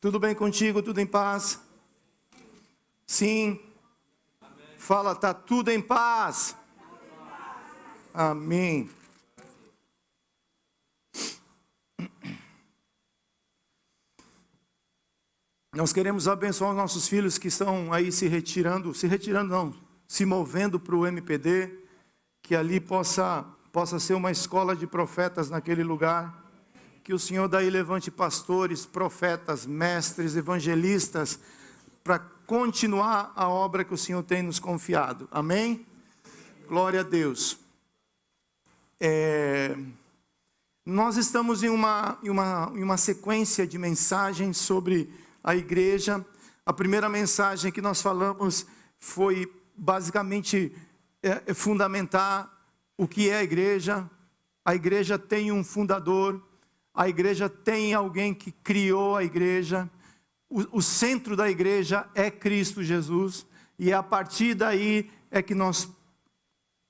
Tudo bem contigo? Tudo em paz? Sim. Amém. Fala, está tudo em paz. Amém. Nós queremos abençoar os nossos filhos que estão aí se movendo para o MPD, que ali possa ser uma escola de profetas naquele lugar. Que o Senhor daí levante pastores, profetas, mestres, evangelistas, para continuar a obra que o Senhor tem nos confiado. Amém? Glória a Deus. Nós estamos em uma sequência de mensagens sobre a igreja. A primeira mensagem que nós falamos foi basicamente fundamentar o que é a igreja. A igreja tem um fundador. A igreja tem alguém que criou a igreja. O centro da igreja é Cristo Jesus. E a partir daí é que nós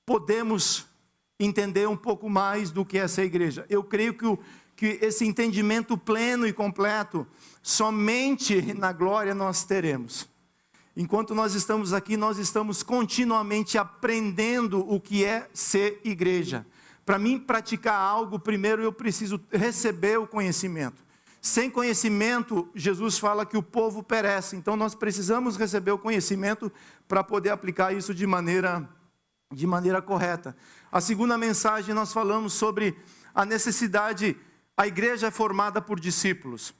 podemos entender um pouco mais do que é essa igreja. Eu creio que esse entendimento pleno e completo, somente na glória nós teremos. Enquanto nós estamos aqui, nós estamos continuamente aprendendo o que é ser igreja. Para mim praticar algo, primeiro eu preciso receber o conhecimento. Sem conhecimento, Jesus fala que o povo perece. Então nós precisamos receber o conhecimento para poder aplicar isso de maneira correta. A segunda mensagem nós falamos sobre a necessidade, a igreja é formada por discípulos. O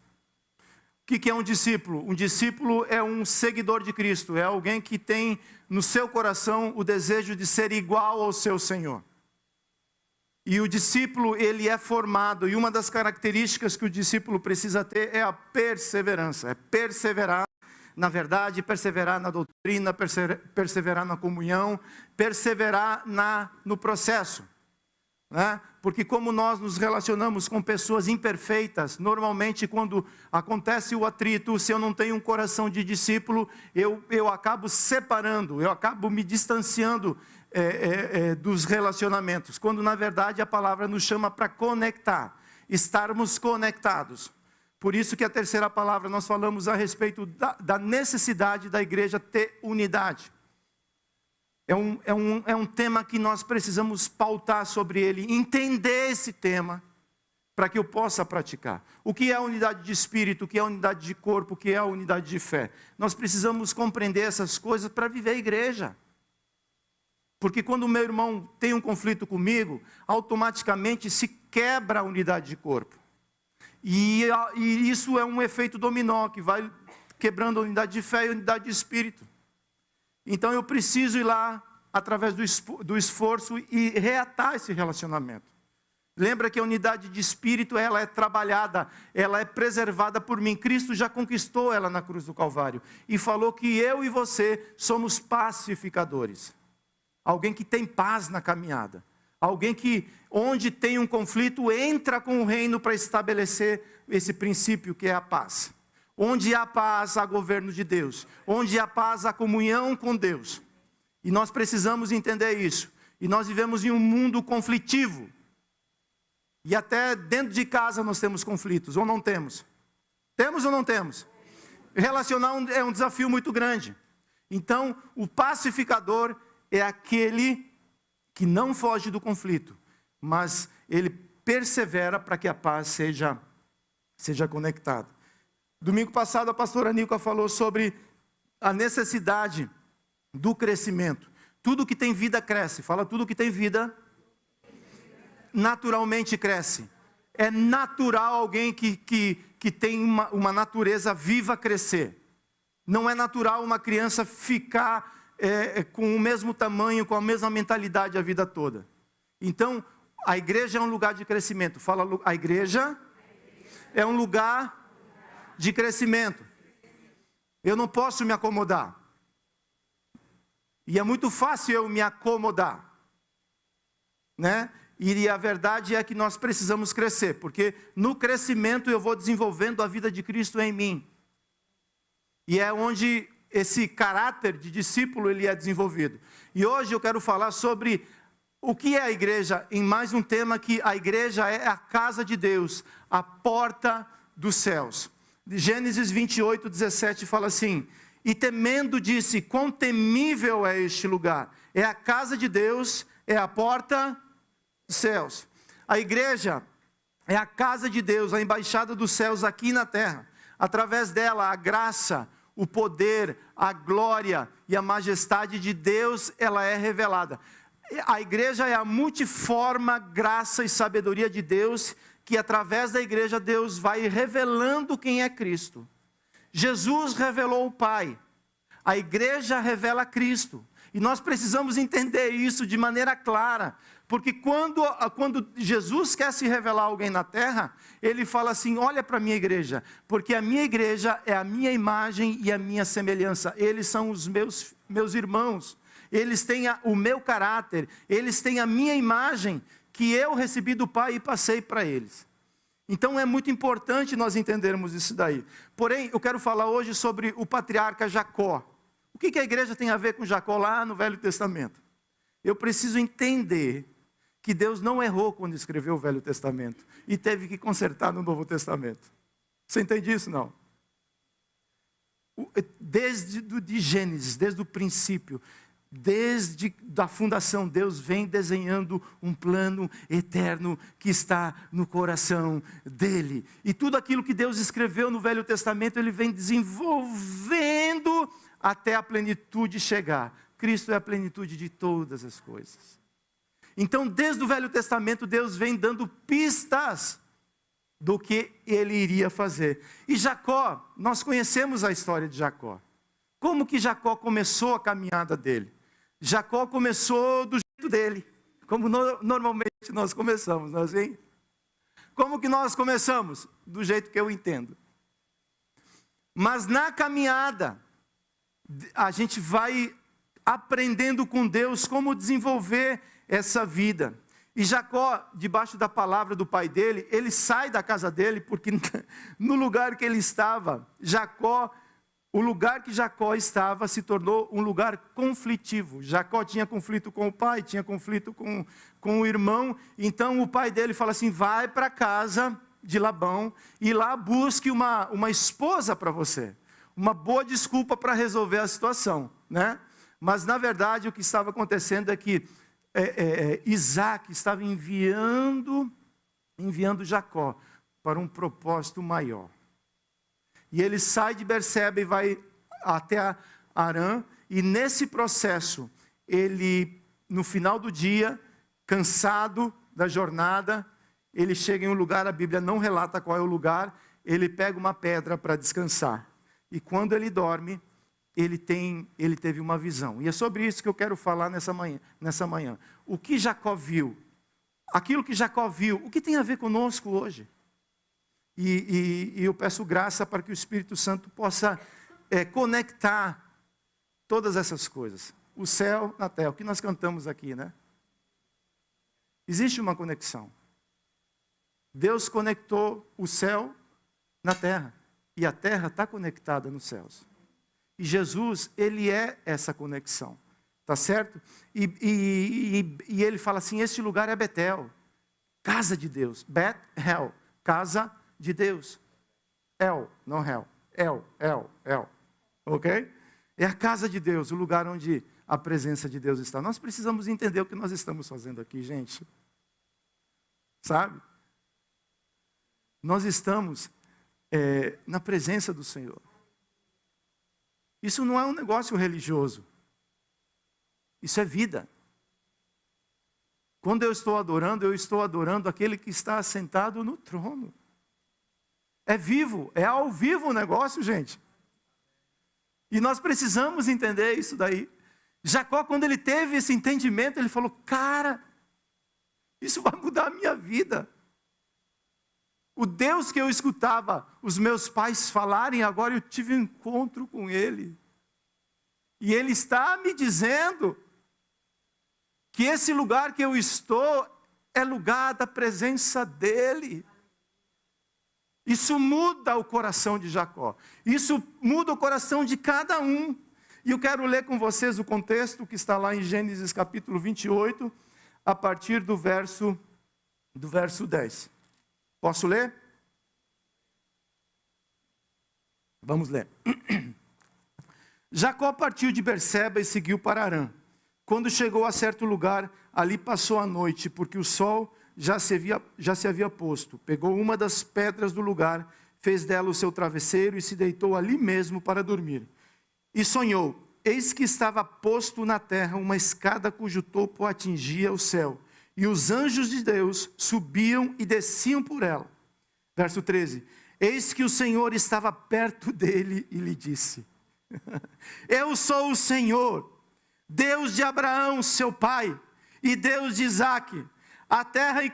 que é um discípulo? Um discípulo é um seguidor de Cristo, é alguém que tem no seu coração o desejo de ser igual ao seu Senhor. E o discípulo, ele é formado, e uma das características que o discípulo precisa ter é a perseverança, é perseverar na verdade, perseverar na doutrina, perseverar na comunhão, perseverar no processo, né? Porque como nós nos relacionamos com pessoas imperfeitas, normalmente quando acontece o atrito, se eu não tenho um coração de discípulo, eu acabo separando, eu acabo me distanciando dos relacionamentos, quando na verdade a palavra nos chama para conectar, estarmos conectados. Por isso que a terceira palavra nós falamos a respeito da necessidade da igreja ter unidade. É um tema que nós precisamos pautar sobre ele, entender esse tema, para que eu possa praticar. O que é a unidade de espírito, o que é a unidade de corpo, o que é a unidade de fé? Nós precisamos compreender essas coisas para viver a igreja. Porque quando o meu irmão tem um conflito comigo, automaticamente se quebra a unidade de corpo. E isso é um efeito dominó, que vai quebrando a unidade de fé e a unidade de espírito. Então eu preciso ir lá, através do esforço, e reatar esse relacionamento. Lembra que a unidade de espírito, ela é trabalhada, ela é preservada por mim. Cristo já conquistou ela na cruz do Calvário. E falou que eu e você somos pacificadores. Alguém que tem paz na caminhada. Alguém que, onde tem um conflito, entra com o reino para estabelecer esse princípio que é a paz. Onde há paz, há governo de Deus. Onde há paz, há comunhão com Deus. E nós precisamos entender isso. E nós vivemos em um mundo conflitivo. E até dentro de casa nós temos conflitos, ou não temos? Temos ou não temos? Relacionar é um desafio muito grande. Então, o pacificador é aquele que não foge do conflito, mas ele persevera para que a paz seja conectada. Domingo passado a pastora Nilka falou sobre a necessidade do crescimento. Tudo que tem vida cresce. Fala, tudo que tem vida naturalmente cresce. É natural alguém que tem uma natureza viva crescer. Não é natural uma criança ficar com o mesmo tamanho, com a mesma mentalidade a vida toda. Então, a igreja é um lugar de crescimento. Fala, a igreja é um lugar de crescimento. Eu não posso me acomodar. E é muito fácil eu me acomodar, né? E a verdade é que nós precisamos crescer, porque no crescimento eu vou desenvolvendo a vida de Cristo em mim. E é onde esse caráter de discípulo ele é desenvolvido. E hoje eu quero falar sobre o que é a igreja, em mais um tema que a igreja é a casa de Deus, a porta dos céus. Gênesis 28, 17 fala assim: e temendo disse, quão temível é este lugar, é a casa de Deus, é a porta dos céus. A igreja é a casa de Deus, a embaixada dos céus aqui na terra. Através dela, a graça, o poder, a glória e a majestade de Deus, ela é revelada. A igreja é a multiforme graça e sabedoria de Deus, que através da igreja Deus vai revelando quem é Cristo. Jesus revelou o Pai, a igreja revela Cristo. E nós precisamos entender isso de maneira clara, porque quando Jesus quer se revelar a alguém na terra, ele fala assim: olha para a minha igreja, porque a minha igreja é a minha imagem e a minha semelhança, eles são os meus irmãos, eles têm o meu caráter, eles têm a minha imagem, que eu recebi do Pai e passei para eles. Então é muito importante nós entendermos isso daí. Porém, eu quero falar hoje sobre o patriarca Jacó. O que a igreja tem a ver com Jacó lá no Velho Testamento? Eu preciso entender que Deus não errou quando escreveu o Velho Testamento e teve que consertar no Novo Testamento. Você entende isso? Não. Desde Gênesis, desde o princípio, desde a fundação, Deus vem desenhando um plano eterno que está no coração dele. E tudo aquilo que Deus escreveu no Velho Testamento, ele vem desenvolvendo até a plenitude chegar. Cristo é a plenitude de todas as coisas. Então, desde o Velho Testamento, Deus vem dando pistas do que ele iria fazer. E Jacó, nós conhecemos a história de Jacó. Como que Jacó começou a caminhada dele? Jacó começou do jeito dele, como normalmente nós começamos, não é assim? Como que nós começamos? Do jeito que eu entendo. Mas na caminhada, a gente vai aprendendo com Deus como desenvolver essa vida. E Jacó, debaixo da palavra do pai dele, ele sai da casa dele, porque no lugar que ele estava, o lugar que Jacó estava se tornou um lugar conflitivo. Jacó tinha conflito com o pai, tinha conflito com o irmão. Então o pai dele fala assim: vai para a casa de Labão e lá busque uma esposa para você. Uma boa desculpa para resolver a situação, né? Mas na verdade o que estava acontecendo é que Isaac estava enviando Jacó para um propósito maior. E ele sai de Berseba e vai até Harã, e nesse processo, ele, no final do dia, cansado da jornada, ele chega em um lugar, a Bíblia não relata qual é o lugar, ele pega uma pedra para descansar. E quando ele dorme, ele teve uma visão. E é sobre isso que eu quero falar nessa manhã. O que Jacó viu? Aquilo que Jacó viu, o que tem a ver conosco hoje? E eu peço graça para que o Espírito Santo possa conectar todas essas coisas. O céu na terra, o que nós cantamos aqui, né? Existe uma conexão. Deus conectou o céu na terra. E a terra está conectada nos céus. E Jesus, ele é essa conexão. Tá certo? E ele fala assim: este lugar é Betel, casa de Deus. Bet-El, casa de Deus. El, não Hel. El. Ok? É a casa de Deus, o lugar onde a presença de Deus está. Nós precisamos entender o que nós estamos fazendo aqui, gente. Sabe? Nós estamos na presença do Senhor. Isso não é um negócio religioso. Isso é vida. Quando eu estou adorando aquele que está assentado no trono. É vivo, é ao vivo o negócio, gente. E nós precisamos entender isso daí. Jacó, quando ele teve esse entendimento, ele falou: cara, isso vai mudar a minha vida. O Deus que eu escutava os meus pais falarem, agora eu tive um encontro com Ele. E Ele está me dizendo que esse lugar que eu estou é lugar da presença dEle. Isso muda o coração de Jacó. Isso muda o coração de cada um. E eu quero ler com vocês o contexto que está lá em Gênesis capítulo 28, a partir do verso 10. Posso ler? Vamos ler. Jacó partiu de Berseba e seguiu para Harã. Quando chegou a certo lugar, ali passou a noite, porque o sol já se havia posto. Pegou uma das pedras do lugar, fez dela o seu travesseiro e se deitou ali mesmo para dormir. E sonhou, eis que estava posto na terra uma escada cujo topo atingia o céu, e os anjos de Deus subiam e desciam por ela. Verso 13, eis que o Senhor estava perto dele e lhe disse, eu sou o Senhor, Deus de Abraão, seu pai, e Deus de Isaque. A terra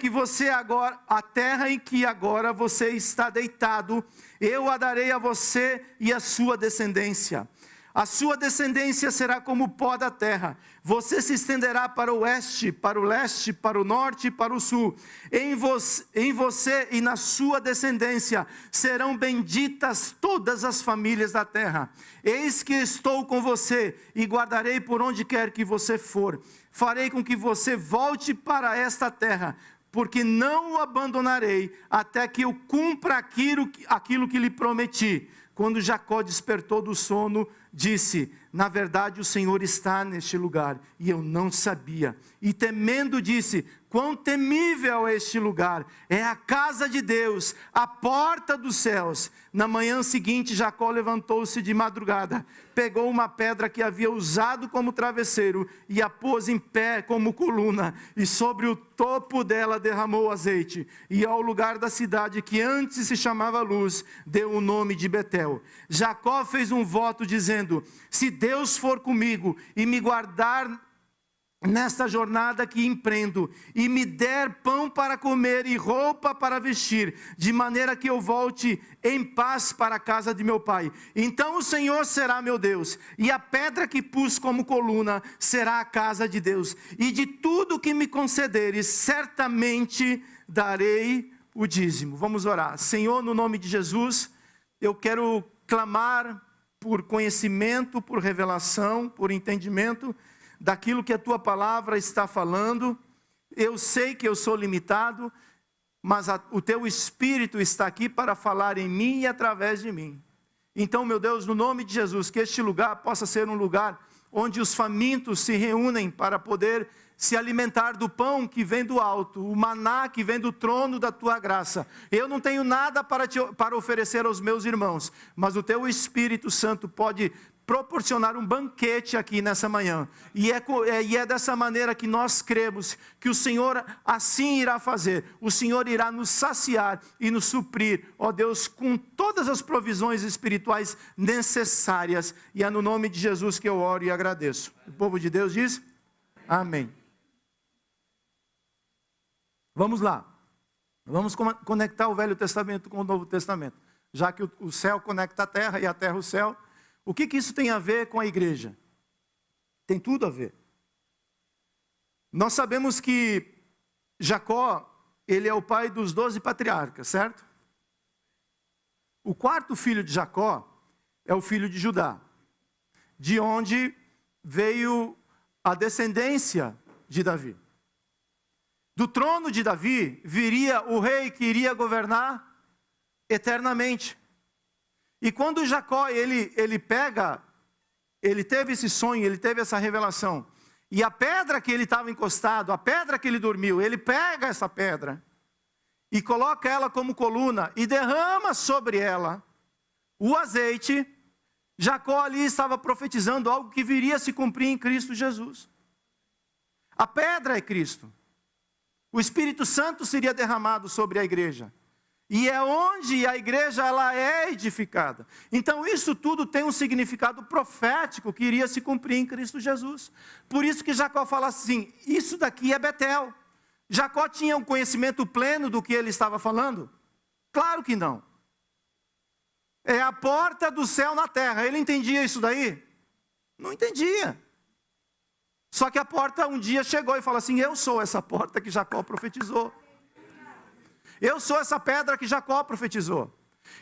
em que agora você está deitado, eu a darei a você e a sua descendência. A sua descendência será como o pó da terra. Você se estenderá para o oeste, para o leste, para o norte e para o sul. Em você e na sua descendência serão benditas todas as famílias da terra. Eis que estou com você e guardarei por onde quer que você for. Farei com que você volte para esta terra, porque não o abandonarei até que eu cumpra aquilo que lhe prometi. Quando Jacó despertou do sono, disse, na verdade o Senhor está neste lugar, e eu não sabia. E temendo disse, quão temível é este lugar, é a casa de Deus, a porta dos céus. Na manhã seguinte Jacó levantou-se de madrugada, pegou uma pedra que havia usado como travesseiro, e a pôs em pé como coluna, e sobre o topo dela derramou azeite, e ao lugar da cidade que antes se chamava Luz, deu o nome de Betel. Jacó fez um voto dizendo, se Deus for comigo e me guardar nesta jornada que empreendo, e me der pão para comer e roupa para vestir, de maneira que eu volte em paz para a casa de meu pai, então o Senhor será meu Deus, e a pedra que pus como coluna será a casa de Deus, e de tudo que me concederes, certamente darei o dízimo. Vamos orar. Senhor, no nome de Jesus, eu quero clamar por conhecimento, por revelação, por entendimento daquilo que a tua palavra está falando. Eu sei que eu sou limitado, mas o teu Espírito está aqui para falar em mim e através de mim. Então, meu Deus, no nome de Jesus, que este lugar possa ser um lugar onde os famintos se reúnem para poder se alimentar do pão que vem do alto, o maná que vem do trono da tua graça. Eu não tenho nada para oferecer aos meus irmãos, mas o teu Espírito Santo pode proporcionar um banquete aqui nessa manhã, e é dessa maneira que nós cremos que o Senhor assim irá fazer. O Senhor irá nos saciar e nos suprir, ó Deus, com todas as provisões espirituais necessárias, e é no nome de Jesus que eu oro e agradeço. O povo de Deus diz, amém. Vamos lá, vamos conectar o Velho Testamento com o Novo Testamento, já que o céu conecta a terra e a terra o céu. O que isso tem a ver com a igreja? Tem tudo a ver. Nós sabemos que Jacó, ele é o pai dos 12 patriarcas, certo? O quarto filho de Jacó é o filho de Judá, de onde veio a descendência de Davi. Do trono de Davi viria o rei que iria governar eternamente. E quando Jacó, ele teve esse sonho, ele teve essa revelação, e a pedra que ele estava encostado, a pedra que ele dormiu, ele pega essa pedra, e coloca ela como coluna, e derrama sobre ela o azeite. Jacó ali estava profetizando algo que viria a se cumprir em Cristo Jesus. A pedra é Cristo. O Espírito Santo seria derramado sobre a igreja. E é onde a igreja ela é edificada. Então isso tudo tem um significado profético que iria se cumprir em Cristo Jesus. Por isso que Jacó fala assim, isso daqui é Betel. Jacó tinha um conhecimento pleno do que ele estava falando? Claro que não. É a porta do céu na terra. Ele entendia isso daí? Não entendia. Só que a porta um dia chegou e falou assim, eu sou essa porta que Jacó profetizou. Eu sou essa pedra que Jacó profetizou.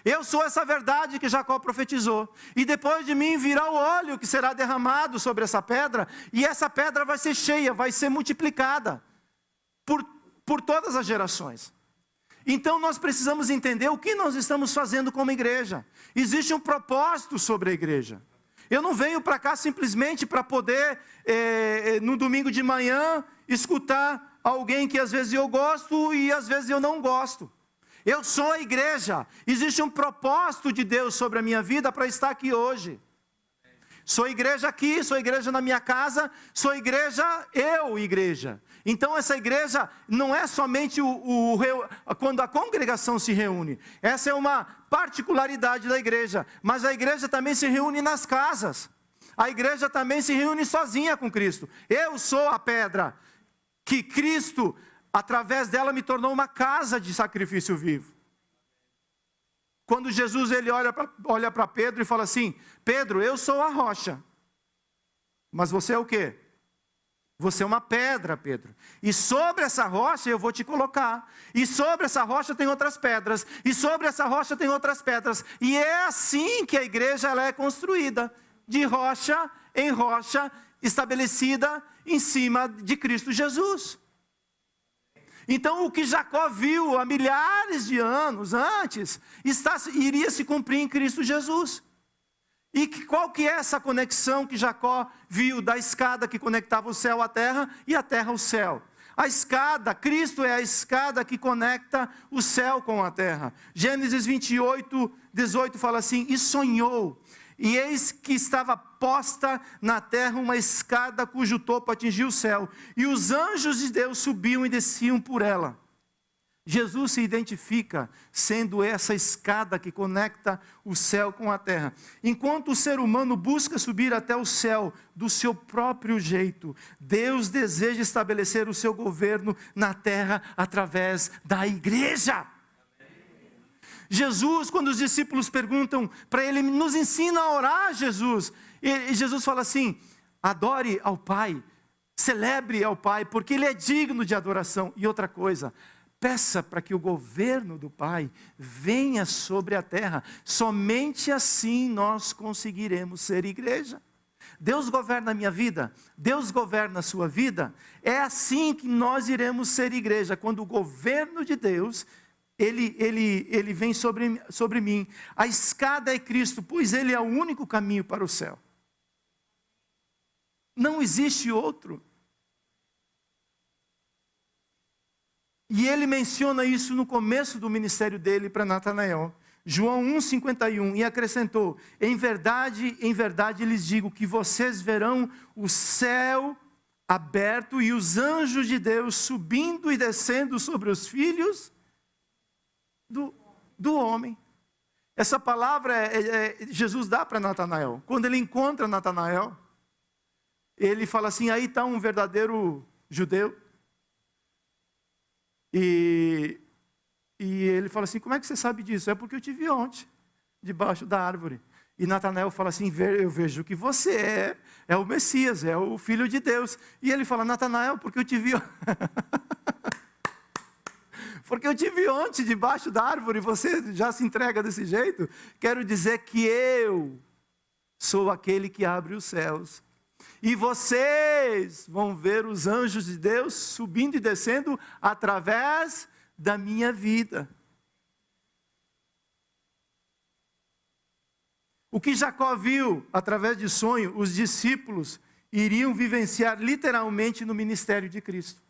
Eu sou essa verdade que Jacó profetizou. E depois de mim virá o óleo que será derramado sobre essa pedra. E essa pedra vai ser cheia, vai ser multiplicada por todas as gerações. Então nós precisamos entender o que nós estamos fazendo como igreja. Existe um propósito sobre a igreja. Eu não venho para cá simplesmente para poder, no domingo de manhã, escutar alguém que às vezes eu gosto e às vezes eu não gosto. Eu sou a igreja. Existe um propósito de Deus sobre a minha vida para estar aqui hoje. Sou igreja aqui, sou igreja na minha casa, sou igreja, igreja. Então essa igreja não é somente quando a congregação se reúne. Essa é uma particularidade da igreja. Mas a igreja também se reúne nas casas. A igreja também se reúne sozinha com Cristo. Eu sou a pedra que Cristo, através dela, me tornou uma casa de sacrifício vivo. Quando Jesus ele olha para Pedro e fala assim: Pedro, eu sou a rocha. Mas você é o quê? Você é uma pedra, Pedro. E sobre essa rocha eu vou te colocar. E sobre essa rocha tem outras pedras. E sobre essa rocha tem outras pedras. E é assim que a igreja ela é construída. De rocha em rocha, estabelecida em cima de Cristo Jesus. Então o que Jacó viu há milhares de anos antes, iria se cumprir em Cristo Jesus. E qual que é essa conexão que Jacó viu da escada que conectava o céu à terra e a terra ao céu? A escada, Cristo é a escada que conecta o céu com a terra. Gênesis 28, 18 fala assim: e sonhou, e eis que estava posta na terra uma escada cujo topo atingia o céu, e os anjos de Deus subiam e desciam por ela. Jesus se identifica sendo essa escada que conecta o céu com a terra. Enquanto o ser humano busca subir até o céu do seu próprio jeito, Deus deseja estabelecer o seu governo na terra através da igreja. Jesus, quando os discípulos perguntam para ele, nos ensina a orar, Jesus. E Jesus fala assim: adore ao Pai, celebre ao Pai, porque Ele é digno de adoração. E outra coisa, peça para que o governo do Pai venha sobre a terra. Somente assim nós conseguiremos ser igreja. Deus governa a minha vida, Deus governa a sua vida. É assim que nós iremos ser igreja, quando o governo de Deus Ele vem sobre mim. A escada é Cristo, pois Ele é o único caminho para o céu. Não existe outro. E ele menciona isso no começo do ministério dele para Natanael. João 1,51, e acrescentou: em verdade lhes digo que vocês verão o céu aberto e os anjos de Deus subindo e descendo sobre os filhos do homem. Essa palavra Jesus dá para Natanael. Quando ele encontra Natanael, ele fala assim: aí está um verdadeiro judeu. E ele fala assim: como é que você sabe disso? É porque eu te vi ontem, debaixo da árvore. E Natanael fala assim: eu vejo que você é o Messias, é o Filho de Deus. E ele fala: Natanael, porque eu te vi porque eu te vi ontem debaixo da árvore, você já se entrega desse jeito? Quero dizer que eu sou aquele que abre os céus. E vocês vão ver os anjos de Deus subindo e descendo através da minha vida. O que Jacó viu através de sonho, os discípulos iriam vivenciar literalmente no ministério de Cristo.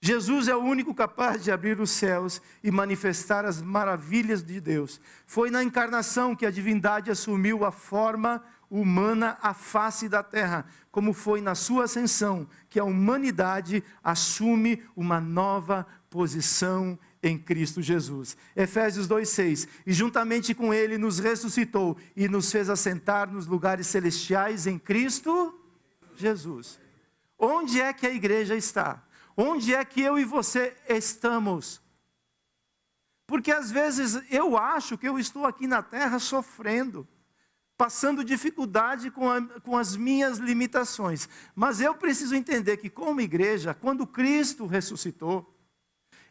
Jesus é o único capaz de abrir os céus e manifestar as maravilhas de Deus. Foi na encarnação que a divindade assumiu a forma humana à face da terra, como foi na sua ascensão que a humanidade assume uma nova posição em Cristo Jesus. Efésios 2,6, e juntamente com Ele nos ressuscitou e nos fez assentar nos lugares celestiais em Cristo Jesus. Onde é que a igreja está? Onde é que eu e você estamos? Porque às vezes eu acho que eu estou aqui na terra sofrendo, passando dificuldade com as minhas limitações. Mas eu preciso entender que como igreja, quando Cristo ressuscitou,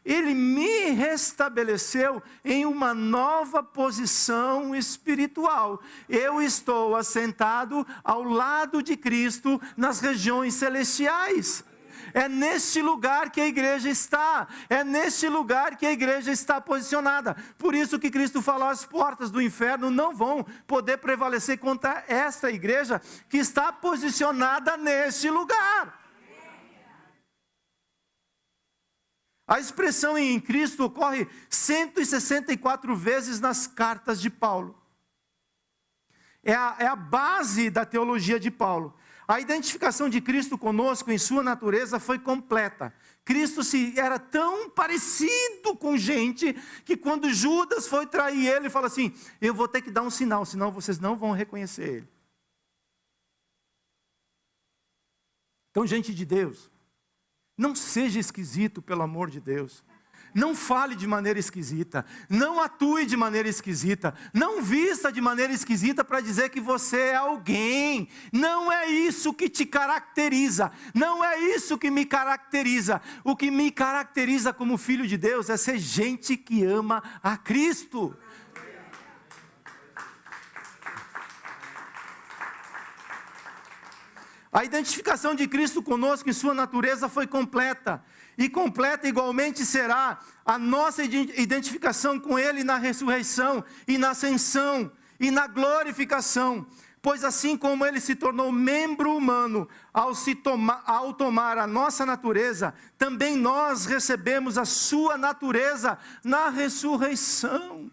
Ele me restabeleceu em uma nova posição espiritual. Eu estou assentado ao lado de Cristo nas regiões celestiais. É neste lugar que a igreja está. É neste lugar que a igreja está posicionada. Por isso que Cristo falou, as portas do inferno não vão poder prevalecer contra esta igreja que está posicionada neste lugar. A expressão em Cristo ocorre 164 vezes nas cartas de Paulo. É a base da teologia de Paulo. A identificação de Cristo conosco em sua natureza foi completa. Cristo era tão parecido com gente que quando Judas foi trair ele, falou assim, eu vou ter que dar um sinal, senão vocês não vão reconhecer ele. Então, gente de Deus, não seja esquisito, pelo amor de Deus. Não fale de maneira esquisita, não atue de maneira esquisita, não vista de maneira esquisita para dizer que você é alguém. Não é isso que te caracteriza, não é isso que me caracteriza. O que me caracteriza como filho de Deus é ser gente que ama a Cristo. A identificação de Cristo conosco em sua natureza foi completa. E completa igualmente será a nossa identificação com Ele na ressurreição e na ascensão e na glorificação. Pois assim como Ele se tornou membro humano ao tomar a nossa natureza, também nós recebemos a sua natureza na ressurreição.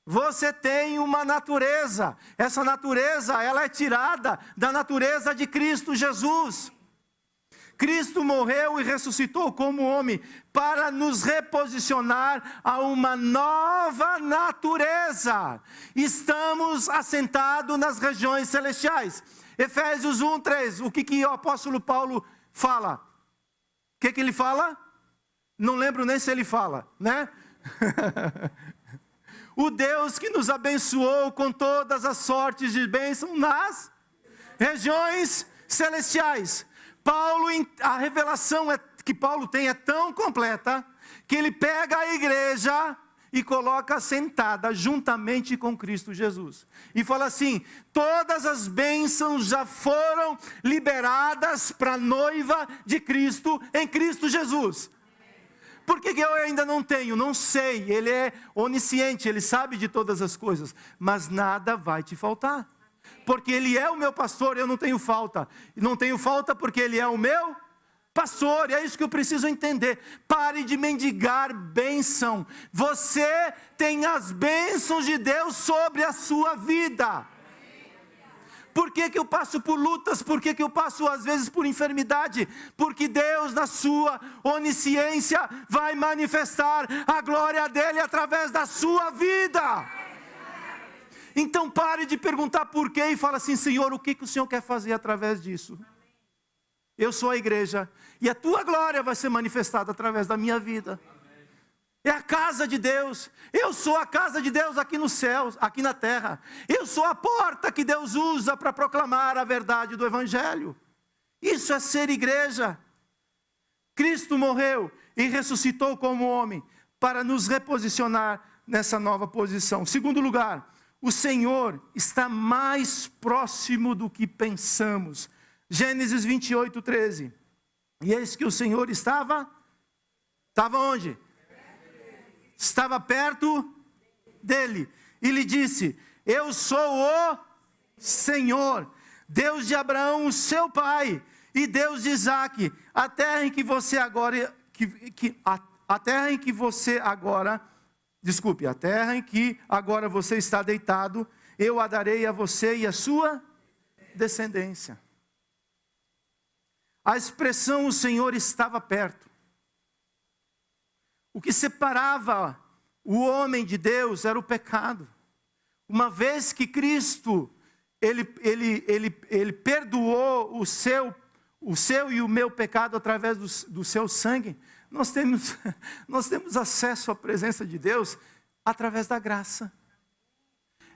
Você tem uma natureza, essa natureza ela é tirada da natureza de Cristo Jesus. Cristo morreu e ressuscitou como homem para nos reposicionar a uma nova natureza. Estamos assentados nas regiões celestiais. Efésios 1:3, o que o apóstolo Paulo fala? O que ele fala? Não lembro nem se ele fala, né? O Deus que nos abençoou com todas as sortes de bênção nas regiões celestiais. A revelação que Paulo tem é tão completa, que ele pega a igreja e coloca sentada juntamente com Cristo Jesus. E fala assim, todas as bênçãos já foram liberadas para a noiva de Cristo em Cristo Jesus. Por que eu ainda não tenho? Não sei, Ele é onisciente, Ele sabe de todas as coisas, mas nada vai te faltar. Porque Ele é o meu pastor, eu não tenho falta. Não tenho falta porque Ele é o meu pastor, e é isso que eu preciso entender. Pare de mendigar bênção. Você tem as bênçãos de Deus sobre a sua vida. Por que eu passo por lutas? Por que eu passo às vezes por enfermidade? Porque Deus na sua onisciência vai manifestar a glória dEle através da sua vida. Então pare de perguntar por quê e fala assim, Senhor, o que o Senhor quer fazer através disso? Eu sou a igreja e a tua glória vai ser manifestada através da minha vida. É a casa de Deus. Eu sou a casa de Deus aqui nos céus, aqui na terra. Eu sou a porta que Deus usa para proclamar a verdade do Evangelho. Isso é ser igreja. Cristo morreu e ressuscitou como homem para nos reposicionar nessa nova posição. Segundo lugar, o Senhor está mais próximo do que pensamos. Gênesis 28:13. E eis que o Senhor estava onde? Estava perto dele, e lhe disse, eu sou o Senhor, Deus de Abraão, seu pai, e Deus de Isaque. A terra em que agora você está deitado, eu a darei a você e a sua descendência. A expressão o Senhor estava perto. O que separava o homem de Deus era o pecado. Uma vez que Cristo, ele perdoou o seu e o meu pecado através do seu sangue, nós temos acesso à presença de Deus através da graça.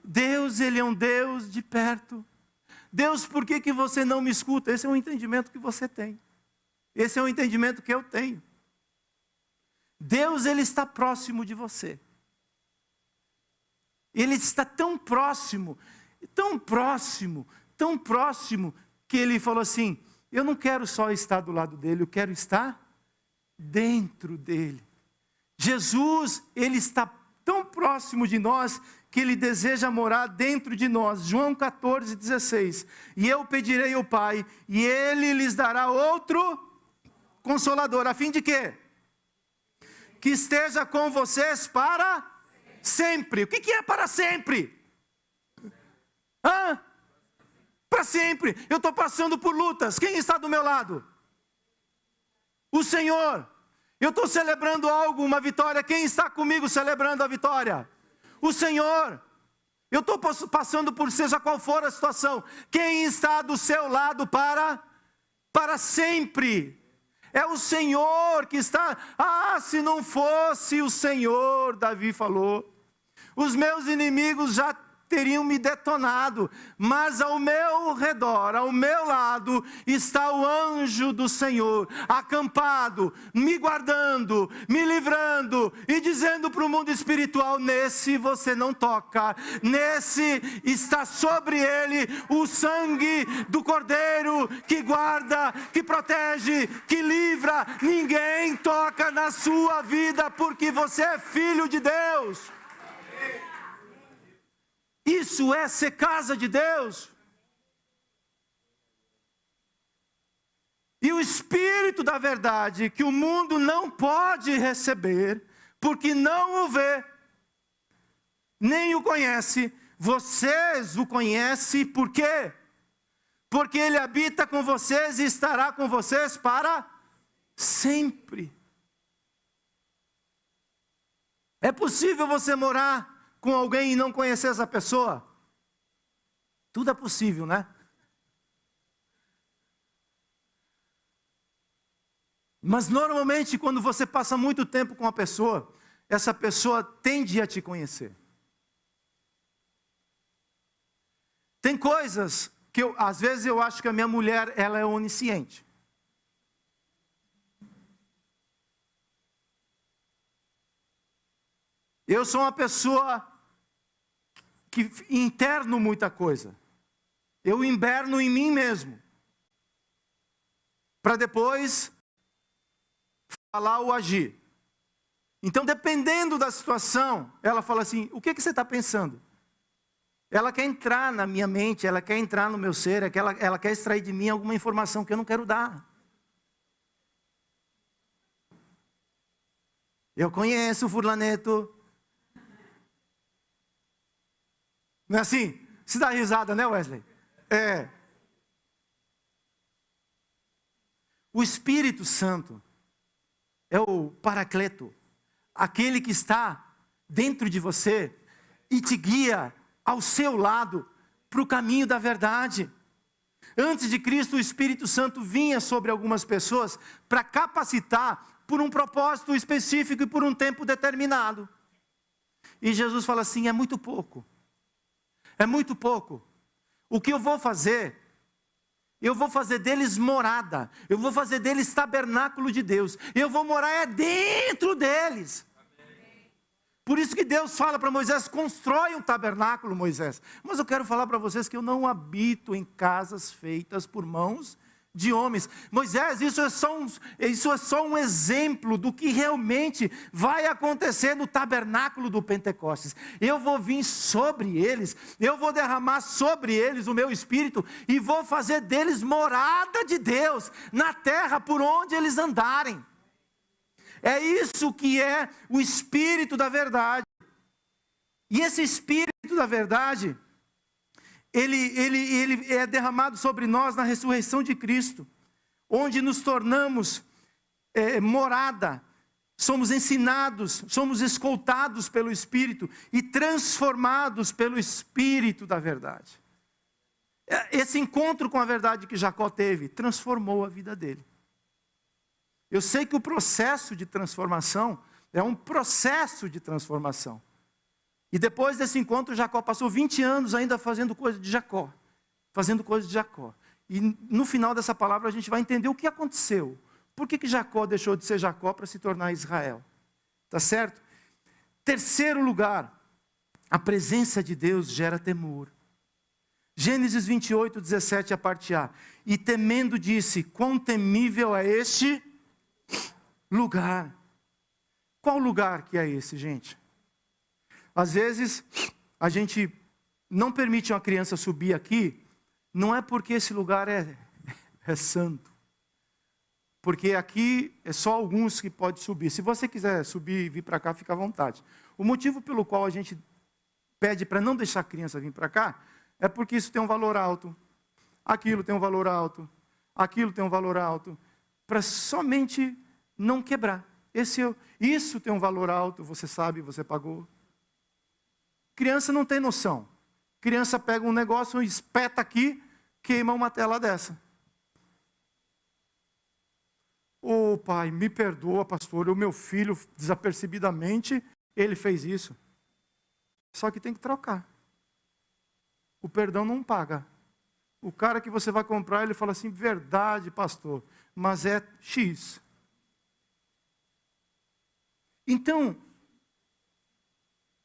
Deus, Ele é um Deus de perto. Deus, por que você não me escuta? Esse é um entendimento que você tem. Esse é um entendimento que eu tenho. Deus, Ele está próximo de você. Ele está tão próximo, que Ele falou assim, eu não quero só estar do lado dele, eu quero estar dentro dele. Jesus, ele está tão próximo de nós, que ele deseja morar dentro de nós. João 14:16. E eu pedirei ao Pai, e ele lhes dará outro Consolador, a fim de quê? Que esteja com vocês para sempre. O que é para sempre? Para sempre. Eu estou passando por lutas. Quem está do meu lado? O Senhor. Eu estou celebrando algo, uma vitória. Quem está comigo celebrando a vitória? O Senhor. Eu estou passando por seja qual for a situação. Quem está do seu lado para sempre? É o Senhor que está. Se não fosse o Senhor, Davi falou, os meus inimigos já teriam me detonado, mas ao meu redor, ao meu lado, está o anjo do Senhor, acampado, me guardando, me livrando, e dizendo para o mundo espiritual, nesse você não toca, nesse está sobre ele o sangue do Cordeiro, que guarda, que protege, que livra, ninguém toca na sua vida, porque você é filho de Deus. Isso é ser casa de Deus. E o Espírito da verdade, que o mundo não pode receber, porque não o vê, nem o conhece, vocês o conhecem, por quê? Porque ele habita com vocês e estará com vocês para sempre. É possível você morar com alguém e não conhecer essa pessoa? Tudo é possível, né? Mas normalmente quando você passa muito tempo com a pessoa, essa pessoa tende a te conhecer. Tem coisas que às vezes eu acho que a minha mulher, ela é onisciente. Eu sou uma pessoa que interno muita coisa. Eu inverno em mim mesmo. Para depois falar ou agir. Então, dependendo da situação, ela fala assim, o que você está pensando? Ela quer entrar na minha mente, ela quer entrar no meu ser, ela quer extrair de mim alguma informação que eu não quero dar. Eu conheço o fulaneto. Não é assim? Se dá risada, né, Wesley? É. O Espírito Santo é o Paracleto, aquele que está dentro de você e te guia ao seu lado para o caminho da verdade. Antes de Cristo, o Espírito Santo vinha sobre algumas pessoas para capacitar por um propósito específico e por um tempo determinado. E Jesus fala assim, é muito pouco. É muito pouco. O que eu vou fazer deles morada. Eu vou fazer deles tabernáculo de Deus. Eu vou morar dentro deles. Amém. Por isso que Deus fala para Moisés, constrói um tabernáculo, Moisés. Mas eu quero falar para vocês que eu não habito em casas feitas por mãos de homens. Moisés, isso é só um exemplo do que realmente vai acontecer no tabernáculo do Pentecostes. Eu vou vir sobre eles, eu vou derramar sobre eles o meu Espírito e vou fazer deles morada de Deus na terra por onde eles andarem. É isso que é o Espírito da verdade. E esse Espírito da verdade, ele é derramado sobre nós na ressurreição de Cristo, onde nos tornamos morada, somos ensinados, somos escoltados pelo Espírito e transformados pelo Espírito da verdade. Esse encontro com a verdade que Jacó teve, transformou a vida dele. Eu sei que o processo de transformação é um processo de transformação. E depois desse encontro, Jacó passou 20 anos ainda fazendo coisa de Jacó. Fazendo coisa de Jacó. E no final dessa palavra a gente vai entender o que aconteceu. Por que Jacó deixou de ser Jacó para se tornar Israel? Tá certo? Terceiro lugar, a presença de Deus gera temor. Gênesis 28, 17, a parte A. E temendo disse, quão temível é este lugar. Qual lugar que é esse, gente? Às vezes, a gente não permite uma criança subir aqui, não é porque esse lugar é santo. Porque aqui é só alguns que podem subir. Se você quiser subir e vir para cá, fica à vontade. O motivo pelo qual a gente pede para não deixar a criança vir para cá, é porque isso tem um valor alto. Aquilo tem um valor alto. Aquilo tem um valor alto. Para somente não quebrar. Isso tem um valor alto, você sabe, você pagou. Criança não tem noção. Criança pega um negócio, espeta aqui, queima uma tela dessa. Ô pai, me perdoa, pastor, o meu filho, desapercebidamente, ele fez isso. Só que tem que trocar. O perdão não paga. O cara que você vai comprar, ele fala assim, verdade, pastor, mas é X. Então,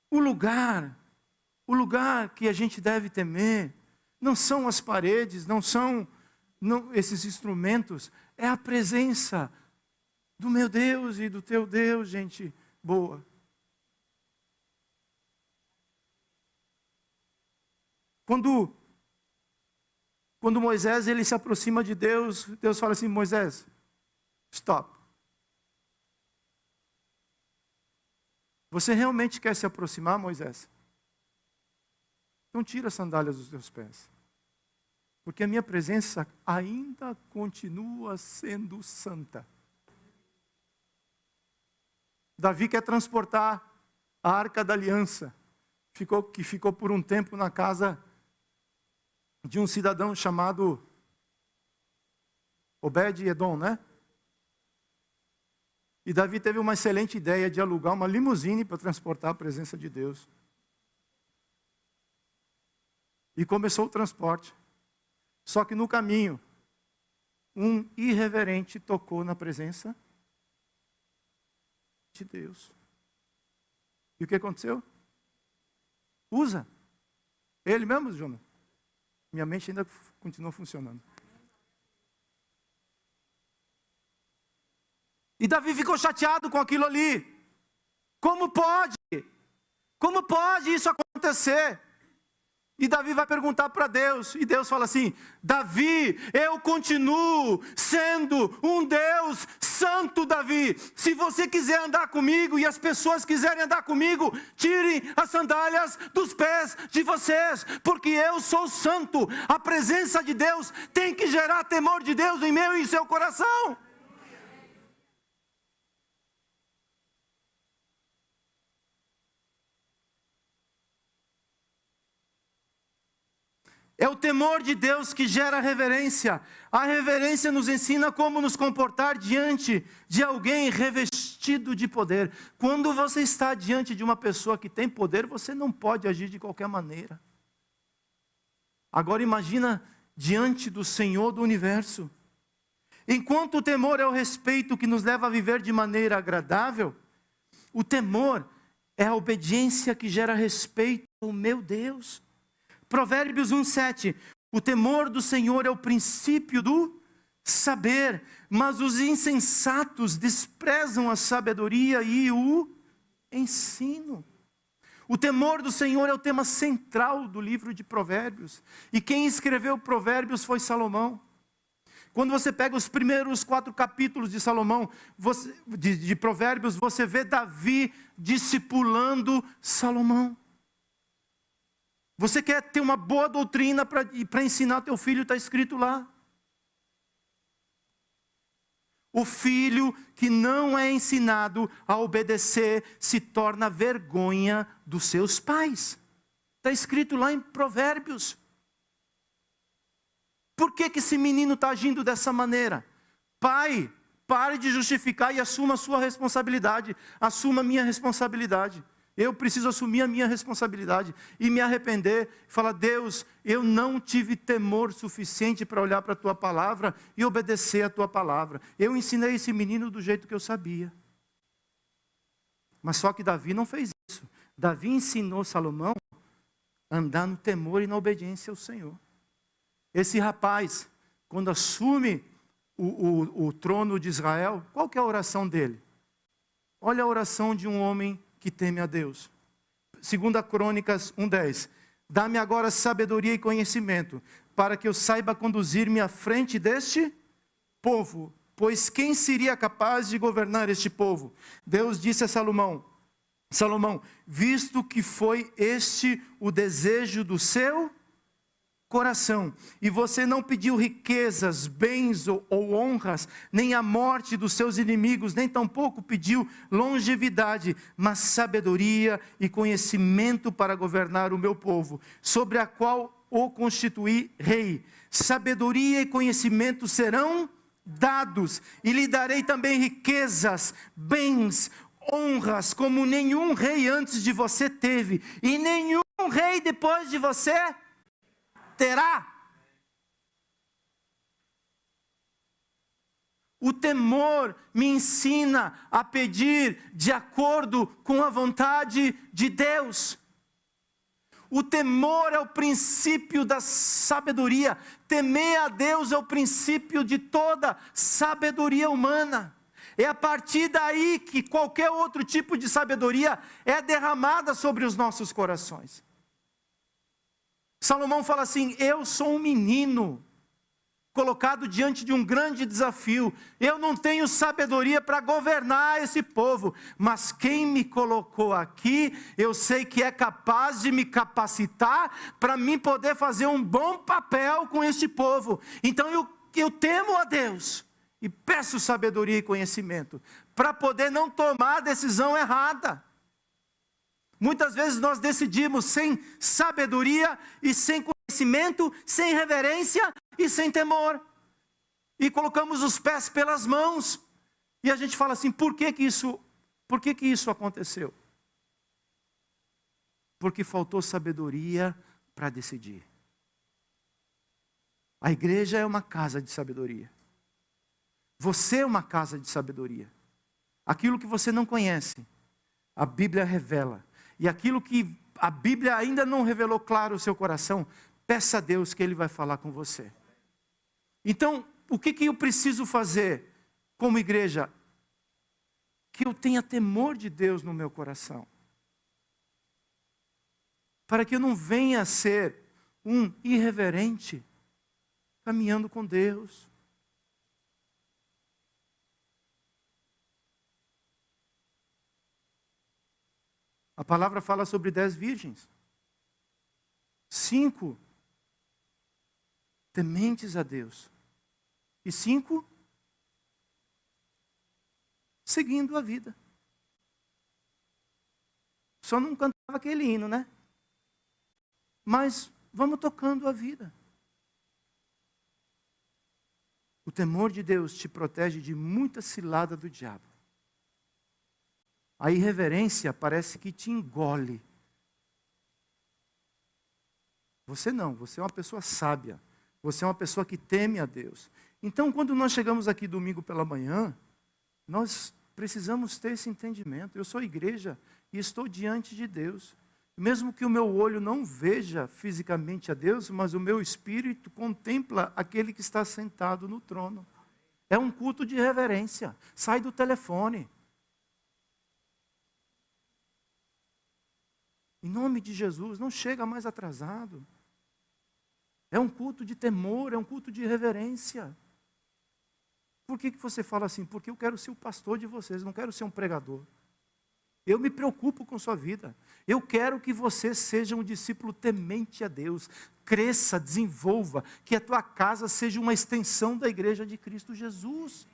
o lugar que a gente deve temer, não são as paredes, não são esses instrumentos, é a presença do meu Deus e do teu Deus, gente boa. Quando Moisés ele se aproxima de Deus, Deus fala assim, Moisés, stop. Você realmente quer se aproximar, Moisés? Então tira as sandálias dos teus pés. Porque a minha presença ainda continua sendo santa. Davi quer transportar a Arca da Aliança, que ficou por um tempo na casa de um cidadão chamado Obed-Edom, né? E Davi teve uma excelente ideia de alugar uma limusine para transportar a presença de Deus. E começou o transporte. Só que no caminho, um irreverente tocou na presença de Deus. E o que aconteceu? Usa. Ele mesmo, Jonas. Minha mente ainda continua funcionando. E Davi ficou chateado com aquilo ali. Como pode? Como pode isso acontecer? E Davi vai perguntar para Deus, e Deus fala assim, Davi, eu continuo sendo um Deus santo, Davi. Se você quiser andar comigo e as pessoas quiserem andar comigo, tirem as sandálias dos pés de vocês, porque eu sou santo. A presença de Deus tem que gerar temor de Deus em meu e em seu coração. É o temor de Deus que gera reverência. A reverência nos ensina como nos comportar diante de alguém revestido de poder. Quando você está diante de uma pessoa que tem poder, você não pode agir de qualquer maneira. Agora imagina diante do Senhor do Universo. Enquanto o temor é o respeito que nos leva a viver de maneira agradável, o temor é a obediência que gera respeito ao meu Deus. Provérbios 1:7, o temor do Senhor é o princípio do saber, mas os insensatos desprezam a sabedoria e o ensino. O temor do Senhor é o tema central do livro de Provérbios, e quem escreveu Provérbios foi Salomão. Quando você pega os primeiros 4 capítulos de Salomão, de Provérbios, você vê Davi discipulando Salomão. Você quer ter uma boa doutrina para ensinar teu filho, está escrito lá. O filho que não é ensinado a obedecer se torna vergonha dos seus pais. Está escrito lá em Provérbios. Por que esse menino está agindo dessa maneira? Pai, pare de justificar e assuma a sua responsabilidade. Assuma a minha responsabilidade. Eu preciso assumir a minha responsabilidade e me arrepender. Falar, Deus, eu não tive temor suficiente para olhar para a tua palavra e obedecer a tua palavra. Eu ensinei esse menino do jeito que eu sabia. Mas só que Davi não fez isso. Davi ensinou Salomão andar no temor e na obediência ao Senhor. Esse rapaz, quando assume o trono de Israel, qual que é a oração dele? Olha a oração de um homem que teme a Deus. 2 Crônicas 1:10. Dá-me agora sabedoria e conhecimento, para que eu saiba conduzir-me à frente deste povo. Pois quem seria capaz de governar este povo? Deus disse a Salomão, visto que foi este o desejo do seu coração, e você não pediu riquezas, bens ou honras, nem a morte dos seus inimigos, nem tampouco pediu longevidade, mas sabedoria e conhecimento para governar o meu povo, sobre a qual o constituí rei. Sabedoria e conhecimento serão dados, e lhe darei também riquezas, bens, honras, como nenhum rei antes de você teve, e nenhum rei depois de você terá. O temor me ensina a pedir de acordo com a vontade de Deus. O temor é o princípio da sabedoria. Temer a Deus é o princípio de toda sabedoria humana. É a partir daí que qualquer outro tipo de sabedoria é derramada sobre os nossos corações. Salomão fala assim: eu sou um menino, colocado diante de um grande desafio. Eu não tenho sabedoria para governar esse povo, mas quem me colocou aqui, eu sei que é capaz de me capacitar para mim poder fazer um bom papel com este povo. Então eu temo a Deus e peço sabedoria e conhecimento para poder não tomar a decisão errada. Muitas vezes nós decidimos sem sabedoria e sem conhecimento, sem reverência e sem temor. E colocamos os pés pelas mãos. E a gente fala assim: por que isso aconteceu? Porque faltou sabedoria para decidir. A igreja é uma casa de sabedoria. Você é uma casa de sabedoria. Aquilo que você não conhece, a Bíblia revela. E aquilo que a Bíblia ainda não revelou claro o seu coração, peça a Deus que Ele vai falar com você. Então, o que eu preciso fazer como igreja? Que eu tenha temor de Deus no meu coração. Para que eu não venha a ser um irreverente, caminhando com Deus. A palavra fala sobre 10 virgens. 5 tementes a Deus. E 5 seguindo a vida. Só não cantava aquele hino, né? Mas vamos tocando a vida. O temor de Deus te protege de muita cilada do diabo. A irreverência parece que te engole. Você não, você é uma pessoa sábia. Você é uma pessoa que teme a Deus. Então, quando nós chegamos aqui domingo pela manhã, nós precisamos ter esse entendimento. Eu sou igreja e estou diante de Deus. Mesmo que o meu olho não veja fisicamente a Deus, mas o meu espírito contempla aquele que está sentado no trono. É um culto de reverência. Sai do telefone. Em nome de Jesus, não chega mais atrasado. É um culto de temor, é um culto de reverência. Por que você fala assim? Porque eu quero ser o pastor de vocês, não quero ser um pregador. Eu me preocupo com sua vida. Eu quero que você seja um discípulo temente a Deus. Cresça, desenvolva, que a tua casa seja uma extensão da igreja de Cristo Jesus.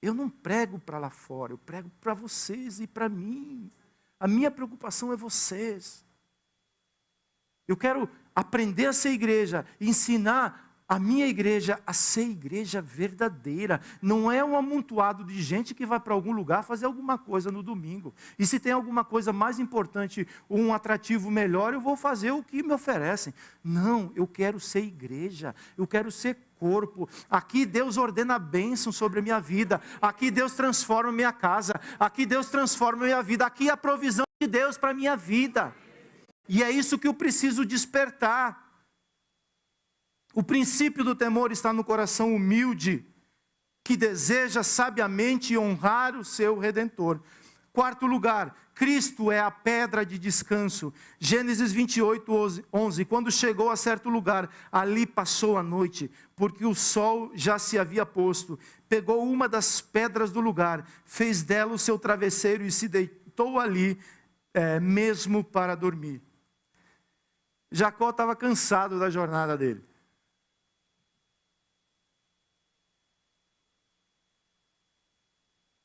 Eu não prego para lá fora, eu prego para vocês e para mim. A minha preocupação é vocês. Eu quero aprender a ser igreja, ensinar a minha igreja a ser igreja verdadeira. Não é um amontoado de gente que vai para algum lugar fazer alguma coisa no domingo. E se tem alguma coisa mais importante, um atrativo melhor, eu vou fazer o que me oferecem. Não, eu quero ser igreja, eu quero ser corpo. Aqui Deus ordena a bênção sobre a minha vida. Aqui Deus transforma a minha casa. Aqui Deus transforma a minha vida. Aqui a provisão de Deus para a minha vida. E é isso que eu preciso despertar. O princípio do temor está no coração humilde, que deseja sabiamente honrar o seu Redentor. Quarto lugar, Cristo é a pedra de descanso. Gênesis 28, 11. Quando chegou a certo lugar, ali passou a noite, porque o sol já se havia posto. Pegou uma das pedras do lugar, fez dela o seu travesseiro e se deitou ali mesmo para dormir. Jacó estava cansado da jornada dele.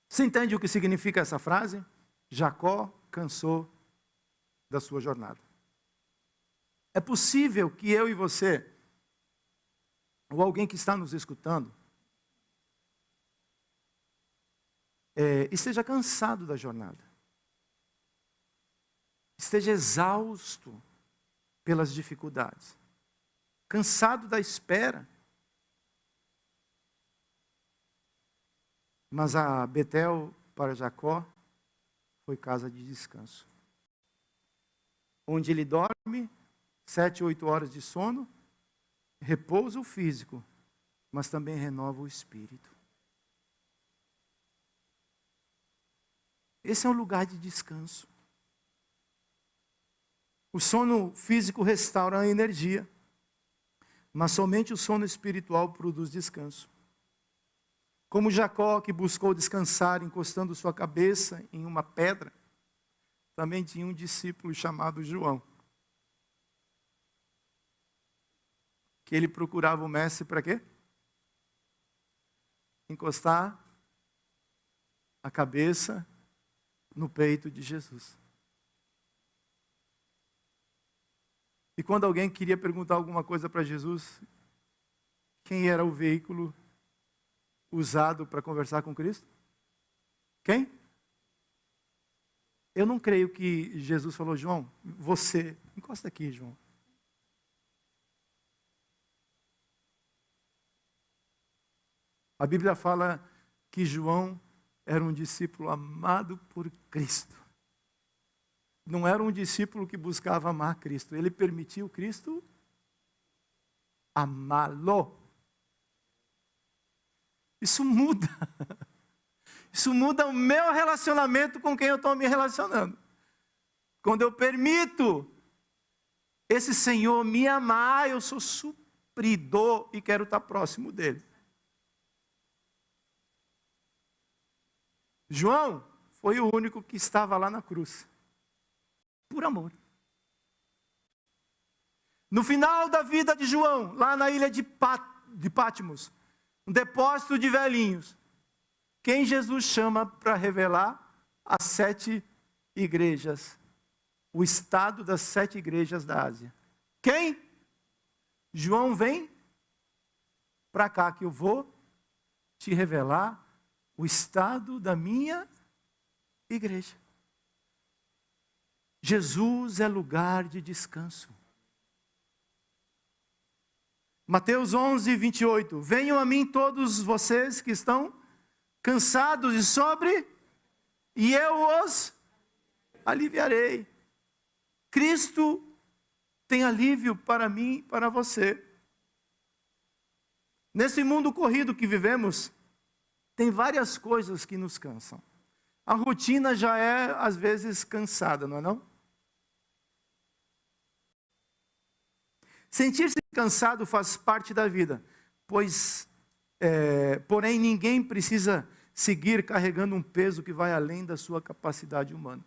Você entende o que significa essa frase? Jacó cansou da sua jornada. É possível que eu e você, ou alguém que está nos escutando, esteja cansado da jornada. Esteja exausto pelas dificuldades. Cansado da espera. Mas a Betel para Jacó foi casa de descanso. Onde ele dorme, 7, 8 horas de sono, repousa o físico, mas também renova o espírito. Esse é um lugar de descanso. O sono físico restaura a energia, mas somente o sono espiritual produz descanso. Como Jacó, que buscou descansar encostando sua cabeça em uma pedra, também tinha um discípulo chamado João, que ele procurava o mestre para quê? Encostar a cabeça no peito de Jesus. E quando alguém queria perguntar alguma coisa para Jesus, quem era o veículo usado para conversar com Cristo? Quem? Eu não creio que Jesus falou, João, você, encosta aqui, João. A Bíblia fala que João era um discípulo amado por Cristo. Não era um discípulo que buscava amar Cristo. Ele permitiu Cristo amá-lo. Isso muda. Isso muda o meu relacionamento com quem eu estou me relacionando. Quando eu permito esse Senhor me amar, eu sou suprido e quero estar próximo dele. João foi o único que estava lá na cruz. Por amor. No final da vida de João, lá na ilha de Patmos, um depósito de velhinhos, quem Jesus chama para revelar as 7 igrejas, o estado das 7 igrejas da Ásia? Quem? João, vem para cá que eu vou te revelar o estado da minha igreja. Jesus é lugar de descanso. Mateus 11, 28. Venham a mim todos vocês que estão cansados e eu os aliviarei. Cristo tem alívio para mim e para você. Nesse mundo corrido que vivemos, tem várias coisas que nos cansam. A rotina já é, às vezes, cansada, não é não? Sentir-se cansado faz parte da vida, porém ninguém precisa seguir carregando um peso que vai além da sua capacidade humana.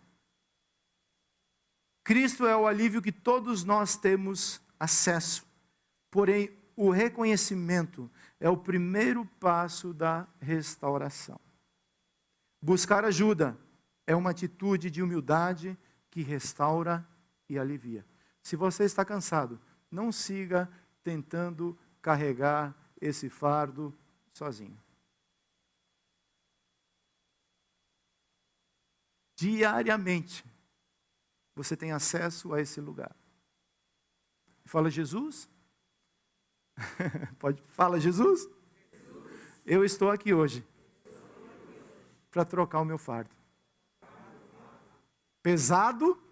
Cristo é o alívio que todos nós temos acesso, porém o reconhecimento é o primeiro passo da restauração. Buscar ajuda é uma atitude de humildade que restaura e alivia. Se você está cansado, não siga tentando carregar esse fardo sozinho. Diariamente, você tem acesso a esse lugar. Fala, Jesus? Fala, Jesus? Eu estou aqui hoje para trocar o meu fardo. Pesado,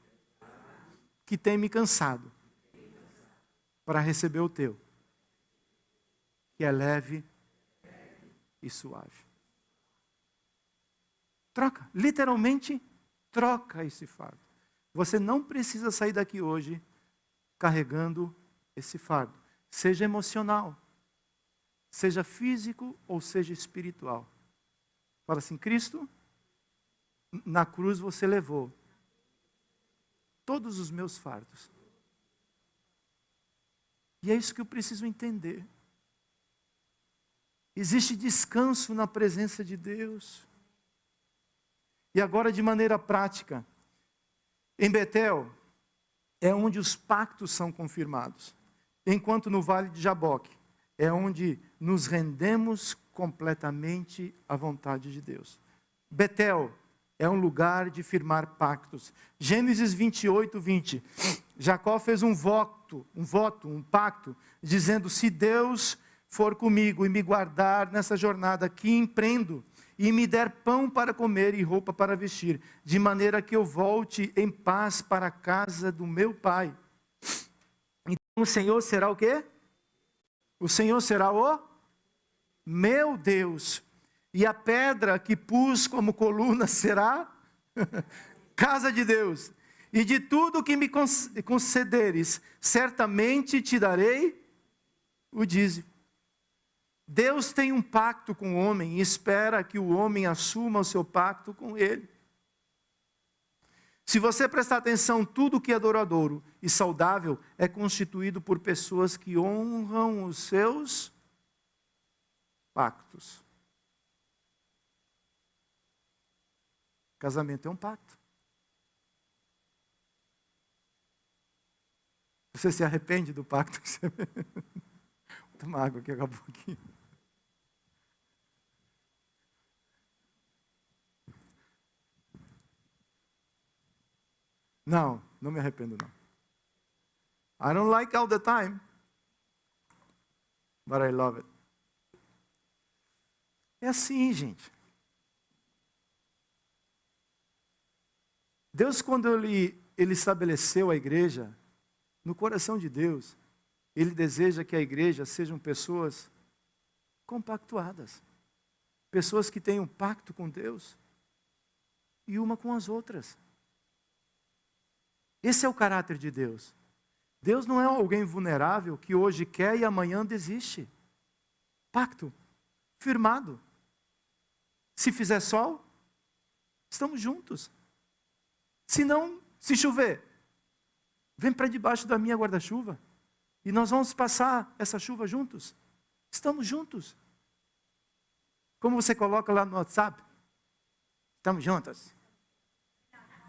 que tem me cansado para receber o teu, que é leve e suave. Troca, literalmente troca esse fardo. Você não precisa sair daqui hoje carregando esse fardo, seja emocional, seja físico ou seja espiritual. Fala assim: Cristo, na cruz você levou todos os meus fardos. E é isso que eu preciso entender. Existe descanso na presença de Deus. E agora, de maneira prática, em Betel é onde os pactos são confirmados, enquanto no Vale de Jaboque é onde nos rendemos completamente à vontade de Deus. Betel é um lugar de firmar pactos. Gênesis 28, 20. Jacó fez um pacto, dizendo: se Deus for comigo e me guardar nessa jornada que empreendo, e me der pão para comer e roupa para vestir, de maneira que eu volte em paz para a casa do meu pai. Então o Senhor será o quê? O Senhor será o meu Deus. E a pedra que pus como coluna será casa de Deus. E de tudo que me concederes, certamente te darei o dízimo. Deus tem um pacto com o homem e espera que o homem assuma o seu pacto com ele. Se você prestar atenção, tudo que é duradouro e saudável é constituído por pessoas que honram os seus pactos. Casamento é um pacto. Você se arrepende do pacto que você... Vou tomar água aqui, acabou aqui. Não, não me arrependo não. I don't like all the time, but I love it. É assim, gente. Deus, quando ele estabeleceu a igreja, no coração de Deus, Ele deseja que a igreja sejam pessoas compactuadas. Pessoas que tenham pacto com Deus e uma com as outras. Esse é o caráter de Deus. Deus não é alguém vulnerável que hoje quer e amanhã desiste. Pacto firmado. Se fizer sol, estamos juntos. Se não, se chover, vem para debaixo da minha guarda-chuva e nós vamos passar essa chuva juntos. Estamos juntos. Como você coloca lá no WhatsApp? Estamos juntos.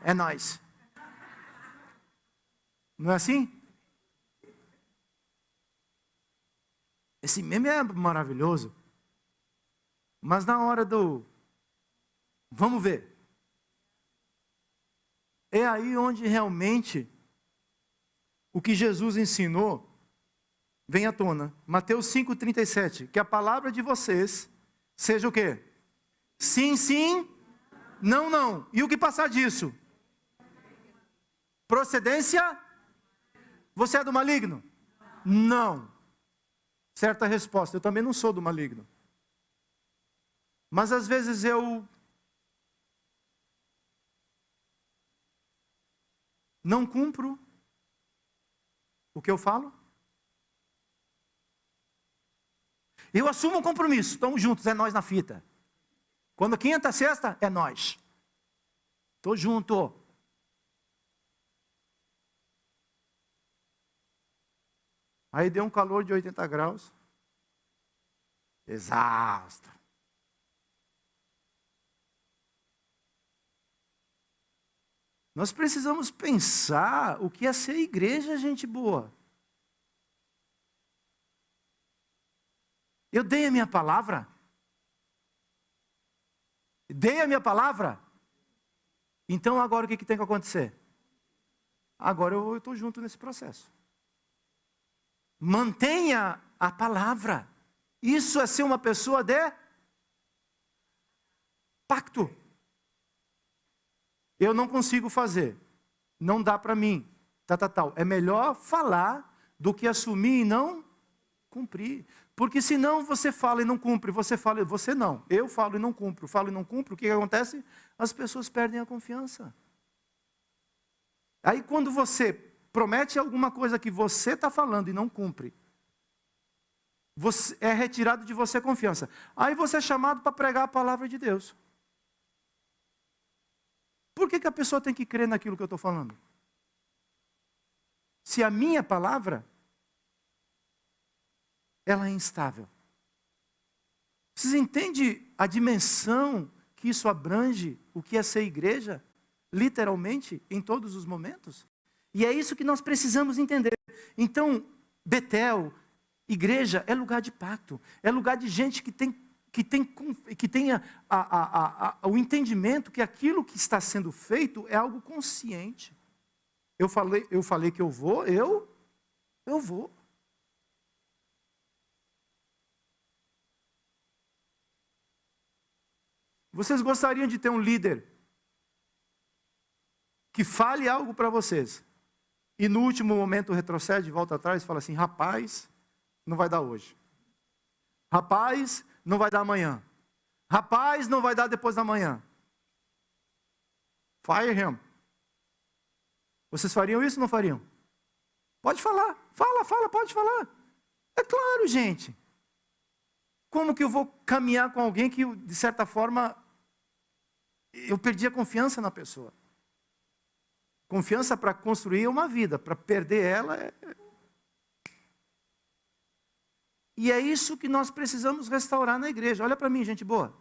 É nós. Não é assim? Esse meme é maravilhoso. Mas na hora do vamos ver, é aí onde realmente o que Jesus ensinou vem à tona. Mateus 5,37. Que a palavra de vocês seja o quê? Sim, sim, não, não. E o que passar disso? Procedência? Você é do maligno? Não. Certa resposta. Eu também não sou do maligno. Mas às vezes eu não cumpro o que eu falo. Eu assumo um compromisso. Estamos juntos, é nós na fita. Quando a quinta, sexta, é nós. Estou junto. Aí deu um calor de 80 graus. Exausto. Nós precisamos pensar o que é ser igreja, gente boa. Eu dei a minha palavra? Dei a minha palavra? Então agora o que tem que acontecer? Agora eu estou junto nesse processo. Mantenha a palavra. Isso é ser uma pessoa de pacto. Eu não consigo fazer. Não dá para mim. tal. É melhor falar do que assumir e não cumprir. Porque senão você fala e não cumpre, você fala, você não. Eu falo e não cumpro, falo e não cumpro, o que acontece? As pessoas perdem a confiança. Aí quando você promete alguma coisa que você está falando e não cumpre, é retirado de você a confiança. Aí você é chamado para pregar a palavra de Deus. Por que a pessoa tem que crer naquilo que eu estou falando? Se a minha palavra, ela é instável. Vocês entendem a dimensão que isso abrange, o que é ser igreja? Literalmente, em todos os momentos. E é isso que nós precisamos entender. Então, Betel, igreja, é lugar de pacto. É lugar de gente que tenha o entendimento que aquilo que está sendo feito é algo consciente. Eu falei que eu vou. Vocês gostariam de ter um líder que fale algo para vocês e no último momento retrocede, volta atrás e fala assim, rapaz, não vai dar hoje. Rapaz, não vai dar amanhã. Rapaz, não vai dar depois da manhã. Fire him. Vocês fariam isso ou não fariam? Pode falar. Fala, pode falar. É claro, gente. Como que eu vou caminhar com alguém que, de certa forma, eu perdi a confiança na pessoa? Confiança para construir uma vida, para perder ela é... E é isso que nós precisamos restaurar na igreja. Olha para mim, gente boa.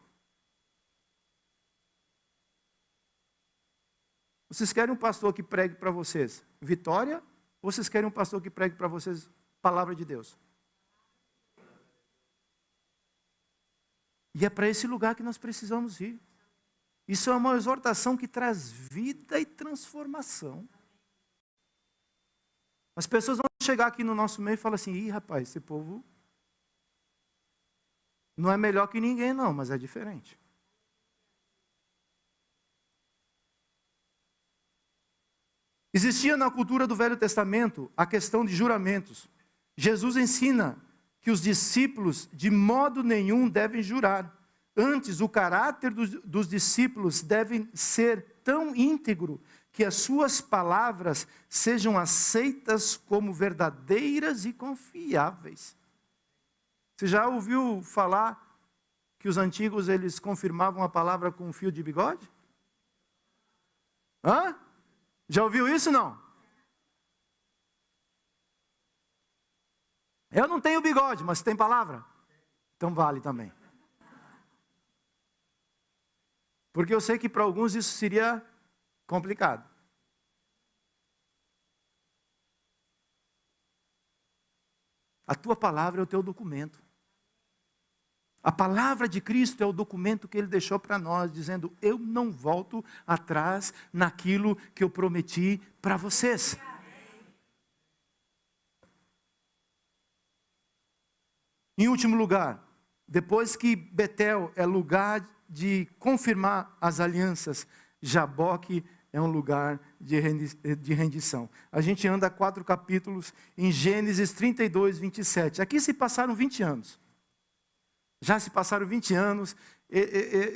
Vocês querem um pastor que pregue para vocês vitória? Ou vocês querem um pastor que pregue para vocês palavra de Deus? E é para esse lugar que nós precisamos ir. Isso é uma exortação que traz vida e transformação. As pessoas vão chegar aqui no nosso meio e falar assim, ih, rapaz, esse povo não é melhor que ninguém não, mas é diferente. Existia na cultura do Velho Testamento a questão de juramentos. Jesus ensina que os discípulos de modo nenhum devem jurar. Antes, o caráter dos discípulos deve ser tão íntegro que as suas palavras sejam aceitas como verdadeiras e confiáveis. Você já ouviu falar que os antigos eles confirmavam a palavra com um fio de bigode? Hã? Já ouviu isso não? Eu não tenho bigode, mas tem palavra? Então vale também. Porque eu sei que para alguns isso seria complicado. A tua palavra é o teu documento. A palavra de Cristo é o documento que Ele deixou para nós, dizendo, eu não volto atrás naquilo que eu prometi para vocês. Em último lugar, depois que Betel é lugar de confirmar as alianças, Jaboque é um lugar de rendição. A gente anda 4 capítulos em Gênesis 32, 27. Aqui se passaram 20 anos. Já se passaram 20 anos,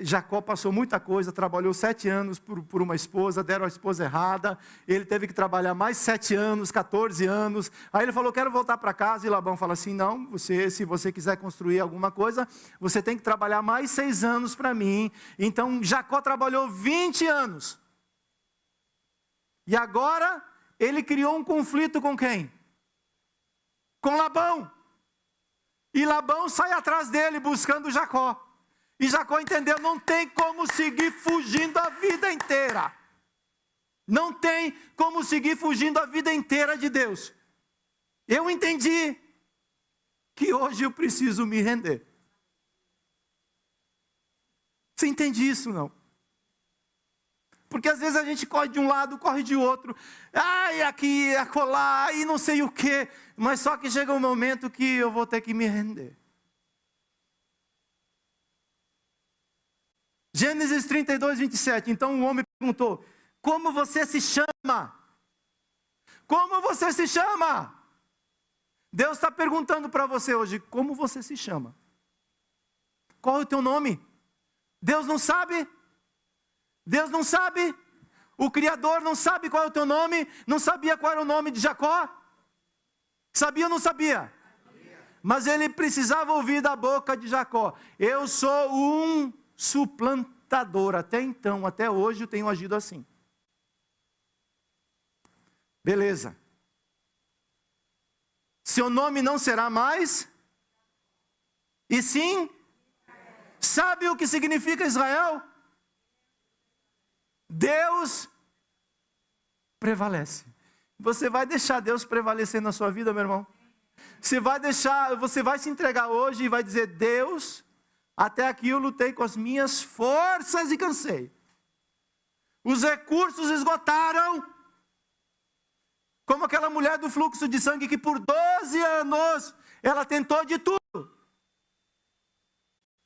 Jacó passou muita coisa, trabalhou 7 anos por uma esposa, deram a esposa errada, ele teve que trabalhar mais 7 anos, 14 anos, aí ele falou, quero voltar para casa, e Labão fala assim, não, se você quiser construir alguma coisa, você tem que trabalhar mais 6 anos para mim. Então Jacó trabalhou 20 anos, e agora ele criou um conflito com quem? Com Labão. E Labão sai atrás dele buscando Jacó. E Jacó entendeu, não tem como seguir fugindo a vida inteira. Não tem como seguir fugindo a vida inteira de Deus. Eu entendi que hoje eu preciso me render. Você entende isso, não? Porque às vezes a gente corre de um lado, corre de outro. Ai, aqui, acolá, e não sei o quê. Mas só que chega um momento que eu vou ter que me render. Gênesis 32, 27. Então o homem perguntou, como você se chama? Como você se chama? Deus está perguntando para você hoje, como você se chama? Qual é o teu nome? Deus não sabe? Deus não sabe? O Criador não sabe qual é o teu nome? Não sabia qual era o nome de Jacó? Sabia ou não sabia? Mas ele precisava ouvir da boca de Jacó: eu sou um suplantador. Até então, até hoje eu tenho agido assim. Beleza. Seu nome não será mais, e sim, sabe o que significa Israel? Deus prevalece. Você vai deixar Deus prevalecer na sua vida, meu irmão? Você vai se entregar hoje e vai dizer: Deus, até aqui eu lutei com as minhas forças e cansei. Os recursos esgotaram. Como aquela mulher do fluxo de sangue que por 12 anos ela tentou de tudo.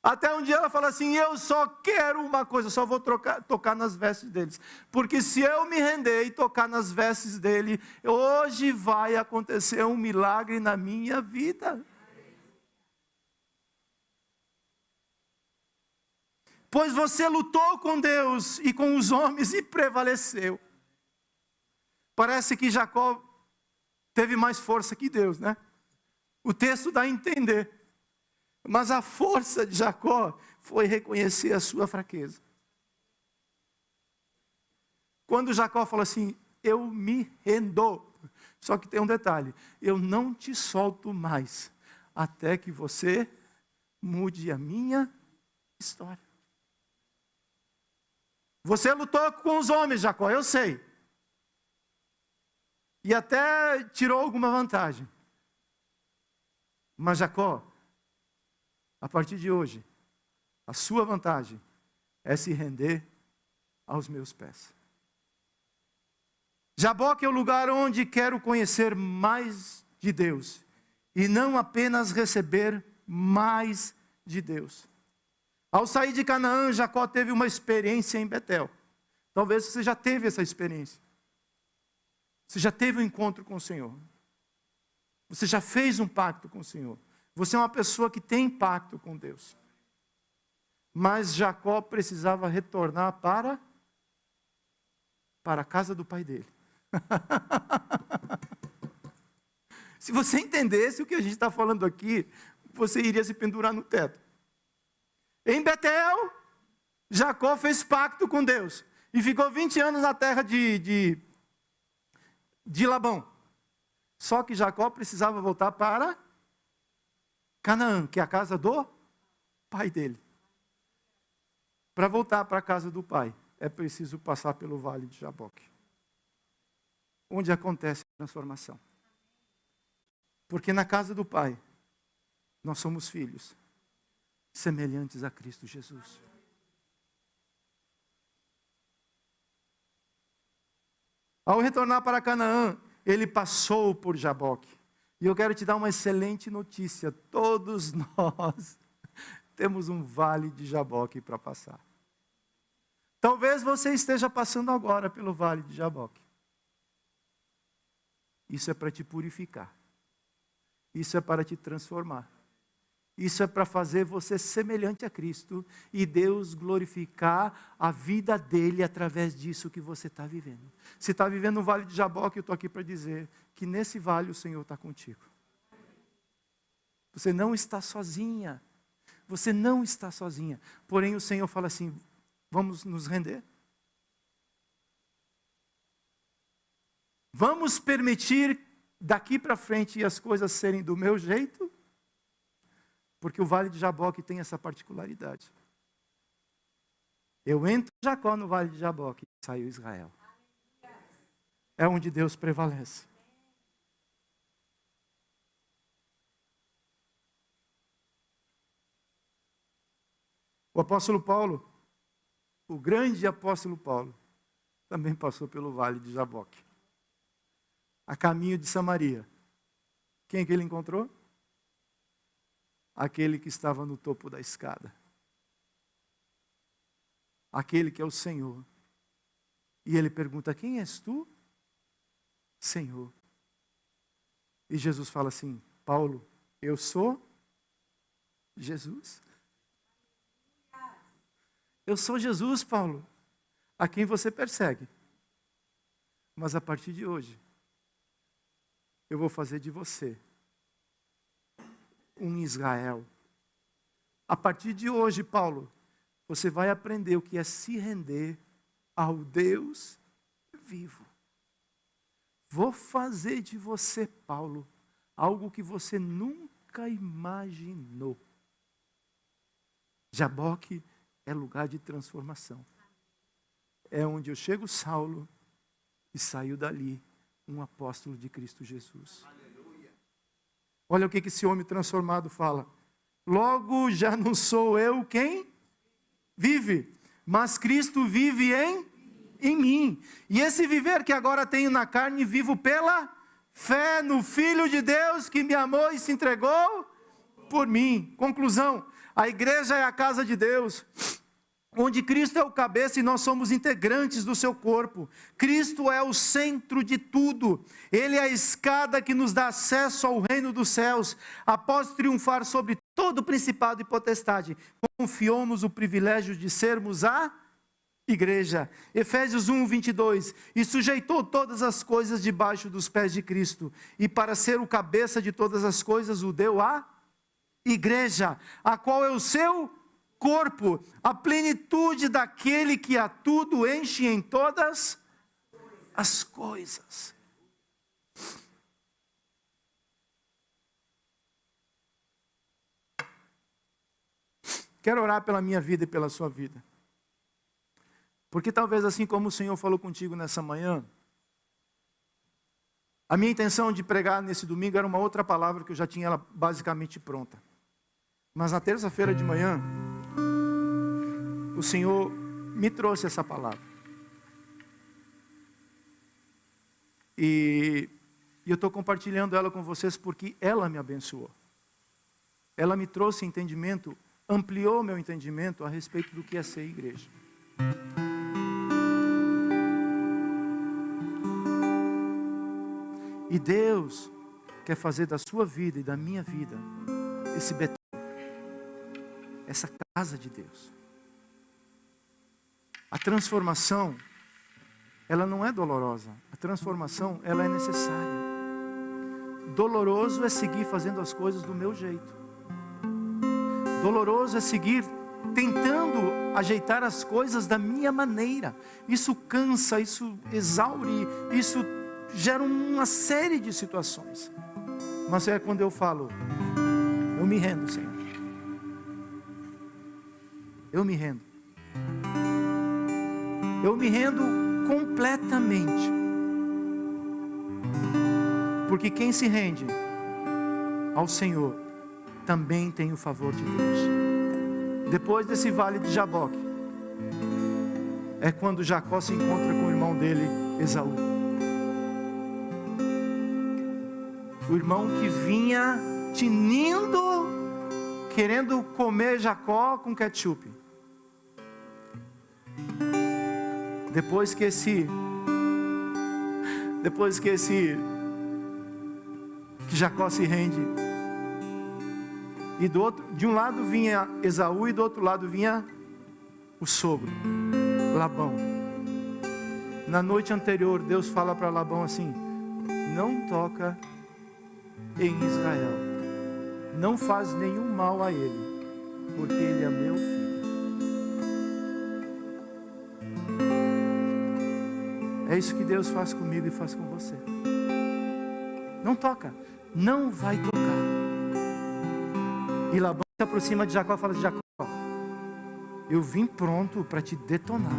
Até um dia ela fala assim: eu só quero uma coisa, só vou tocar nas vestes deles. Porque se eu me render e tocar nas vestes dele, hoje vai acontecer um milagre na minha vida. Pois você lutou com Deus e com os homens e prevaleceu. Parece que Jacó teve mais força que Deus, né? O texto dá a entender. Mas a força de Jacó foi reconhecer a sua fraqueza. Quando Jacó falou assim: eu me rendo. Só que tem um detalhe: eu não te solto mais, até que você mude a minha história. Você lutou com os homens, Jacó, eu sei. E até tirou alguma vantagem. Mas Jacó, a partir de hoje, a sua vantagem é se render aos meus pés. Jaboque é o lugar onde quero conhecer mais de Deus, e não apenas receber mais de Deus. Ao sair de Canaã, Jacó teve uma experiência em Betel. Talvez você já teve essa experiência. Você já teve um encontro com o Senhor. Você já fez um pacto com o Senhor. Você é uma pessoa que tem pacto com Deus. Mas Jacó precisava retornar para a casa do pai dele. Se você entendesse o que a gente está falando aqui, você iria se pendurar no teto. Em Betel, Jacó fez pacto com Deus. E ficou 20 anos na terra de Labão. Só que Jacó precisava voltar para Canaã, que é a casa do pai dele. Para voltar para a casa do pai, é preciso passar pelo vale de Jaboque, onde acontece a transformação. Porque na casa do pai, nós somos filhos, semelhantes a Cristo Jesus. Ao retornar para Canaã, ele passou por Jaboque. E eu quero te dar uma excelente notícia: todos nós temos um vale de Jaboque para passar. Talvez você esteja passando agora pelo vale de Jaboque. Isso é para te purificar. Isso é para te transformar. Isso é para fazer você semelhante a Cristo e Deus glorificar a vida dele através disso que você está vivendo. Se está vivendo no vale de Jaboque, eu estou aqui para dizer que nesse vale o Senhor está contigo. Você não está sozinha. Você não está sozinha. Porém o Senhor fala assim: vamos nos render? Vamos permitir daqui para frente as coisas serem do meu jeito? Porque o vale de Jaboque tem essa particularidade. Eu entro Jacó no vale de Jaboque e saiu Israel. É onde Deus prevalece. O apóstolo Paulo, o grande apóstolo Paulo, também passou pelo vale de Jaboque. A caminho de Samaria. Quem que ele encontrou? Aquele que estava no topo da escada. Aquele que é o Senhor. E ele pergunta: quem és tu? Senhor. E Jesus fala assim: Paulo, eu sou Jesus. Eu sou Jesus, Paulo, a quem você persegue. Mas a partir de hoje, eu vou fazer de você um Israel. A partir de hoje, Paulo, você vai aprender o que é se render ao Deus vivo. Vou fazer de você, Paulo, algo que você nunca imaginou. Jaboque é lugar de transformação. É onde eu chego, Saulo, e saio dali um apóstolo de Cristo Jesus. Olha o que esse homem transformado fala. Logo já não sou eu quem vive, mas Cristo vive em mim. E esse viver que agora tenho na carne, vivo pela fé no Filho de Deus que me amou e se entregou por mim. Conclusão, a igreja é a casa de Deus, onde Cristo é o cabeça e nós somos integrantes do seu corpo. Cristo é o centro de tudo. Ele é a escada que nos dá acesso ao reino dos céus. Após triunfar sobre todo principado e potestade, confiou-nos o privilégio de sermos a igreja. Efésios 1, 22. E sujeitou todas as coisas debaixo dos pés de Cristo. E para ser o cabeça de todas as coisas, o deu à igreja, a qual é o seu corpo, a plenitude daquele que a tudo enche em todas as coisas. Quero orar pela minha vida e pela sua vida. Porque talvez assim como o Senhor falou contigo nessa manhã, a minha intenção de pregar nesse domingo era uma outra palavra que eu já tinha ela basicamente pronta. Mas na terça-feira de manhã, o Senhor me trouxe essa palavra. E eu estou compartilhando ela com vocês porque ela me abençoou. Ela me trouxe entendimento, ampliou meu entendimento a respeito do que é ser igreja. E Deus quer fazer da sua vida e da minha vida esse Betel, essa casa de Deus. A transformação, ela não é dolorosa. A transformação, ela é necessária. Doloroso é seguir fazendo as coisas do meu jeito. Doloroso é seguir tentando ajeitar as coisas da minha maneira. Isso cansa, isso exaure, isso gera uma série de situações. Mas é quando eu falo, eu me rendo, Senhor. Eu me rendo. Eu me rendo completamente. Porque quem se rende ao Senhor também tem o favor de Deus. Depois desse vale de Jaboque, é quando Jacó se encontra com o irmão dele, Esaú. O irmão que vinha tinindo, querendo comer Jacó com ketchup. Depois que Jacó se rende, e de um lado vinha Esaú e do outro lado vinha o sogro, Labão. Na noite anterior, Deus fala para Labão assim: não toca em Israel, não faz nenhum mal a ele, porque ele é meu filho. É isso que Deus faz comigo e faz com você. Não toca, não vai tocar. E Labão se aproxima de Jacó e fala: Jacó, eu vim pronto para te detonar,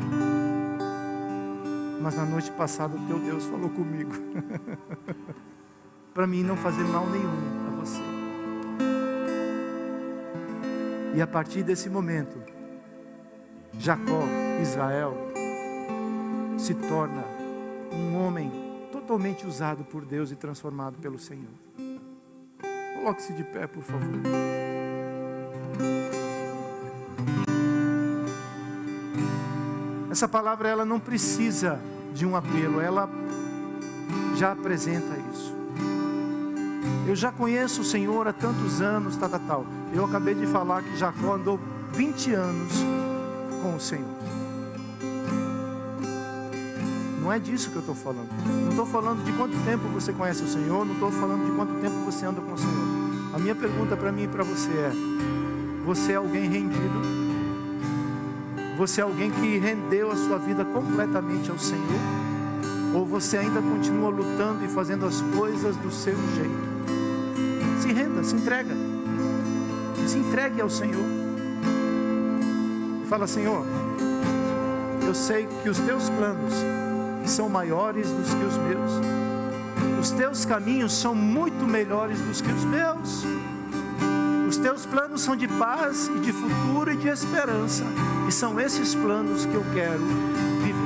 mas na noite passada o teu Deus falou comigo para mim não fazer mal nenhum a você. E a partir desse momento, Jacó, Israel, se torna um homem totalmente usado por Deus e transformado pelo Senhor. Coloque-se de pé, por favor. Essa palavra, ela não precisa de um apelo, ela já apresenta isso. Eu já conheço o Senhor há tantos anos, tal. Eu acabei de falar que Jacó andou 20 anos com o Senhor. Não é disso que eu estou falando. Não estou falando de quanto tempo você conhece o Senhor, não estou falando de quanto tempo você anda com o Senhor. A minha pergunta para mim e para você é: você é alguém rendido? Você é alguém que rendeu a sua vida completamente ao Senhor? Ou você ainda continua lutando e fazendo as coisas do seu jeito? Se renda, se entrega. Se entregue ao Senhor. E fala: Senhor, eu sei que os teus planos são maiores do que os meus. Os teus caminhos são muito melhores do que os meus. Os teus planos são de paz e de futuro e de esperança. E são esses planos que eu quero viver.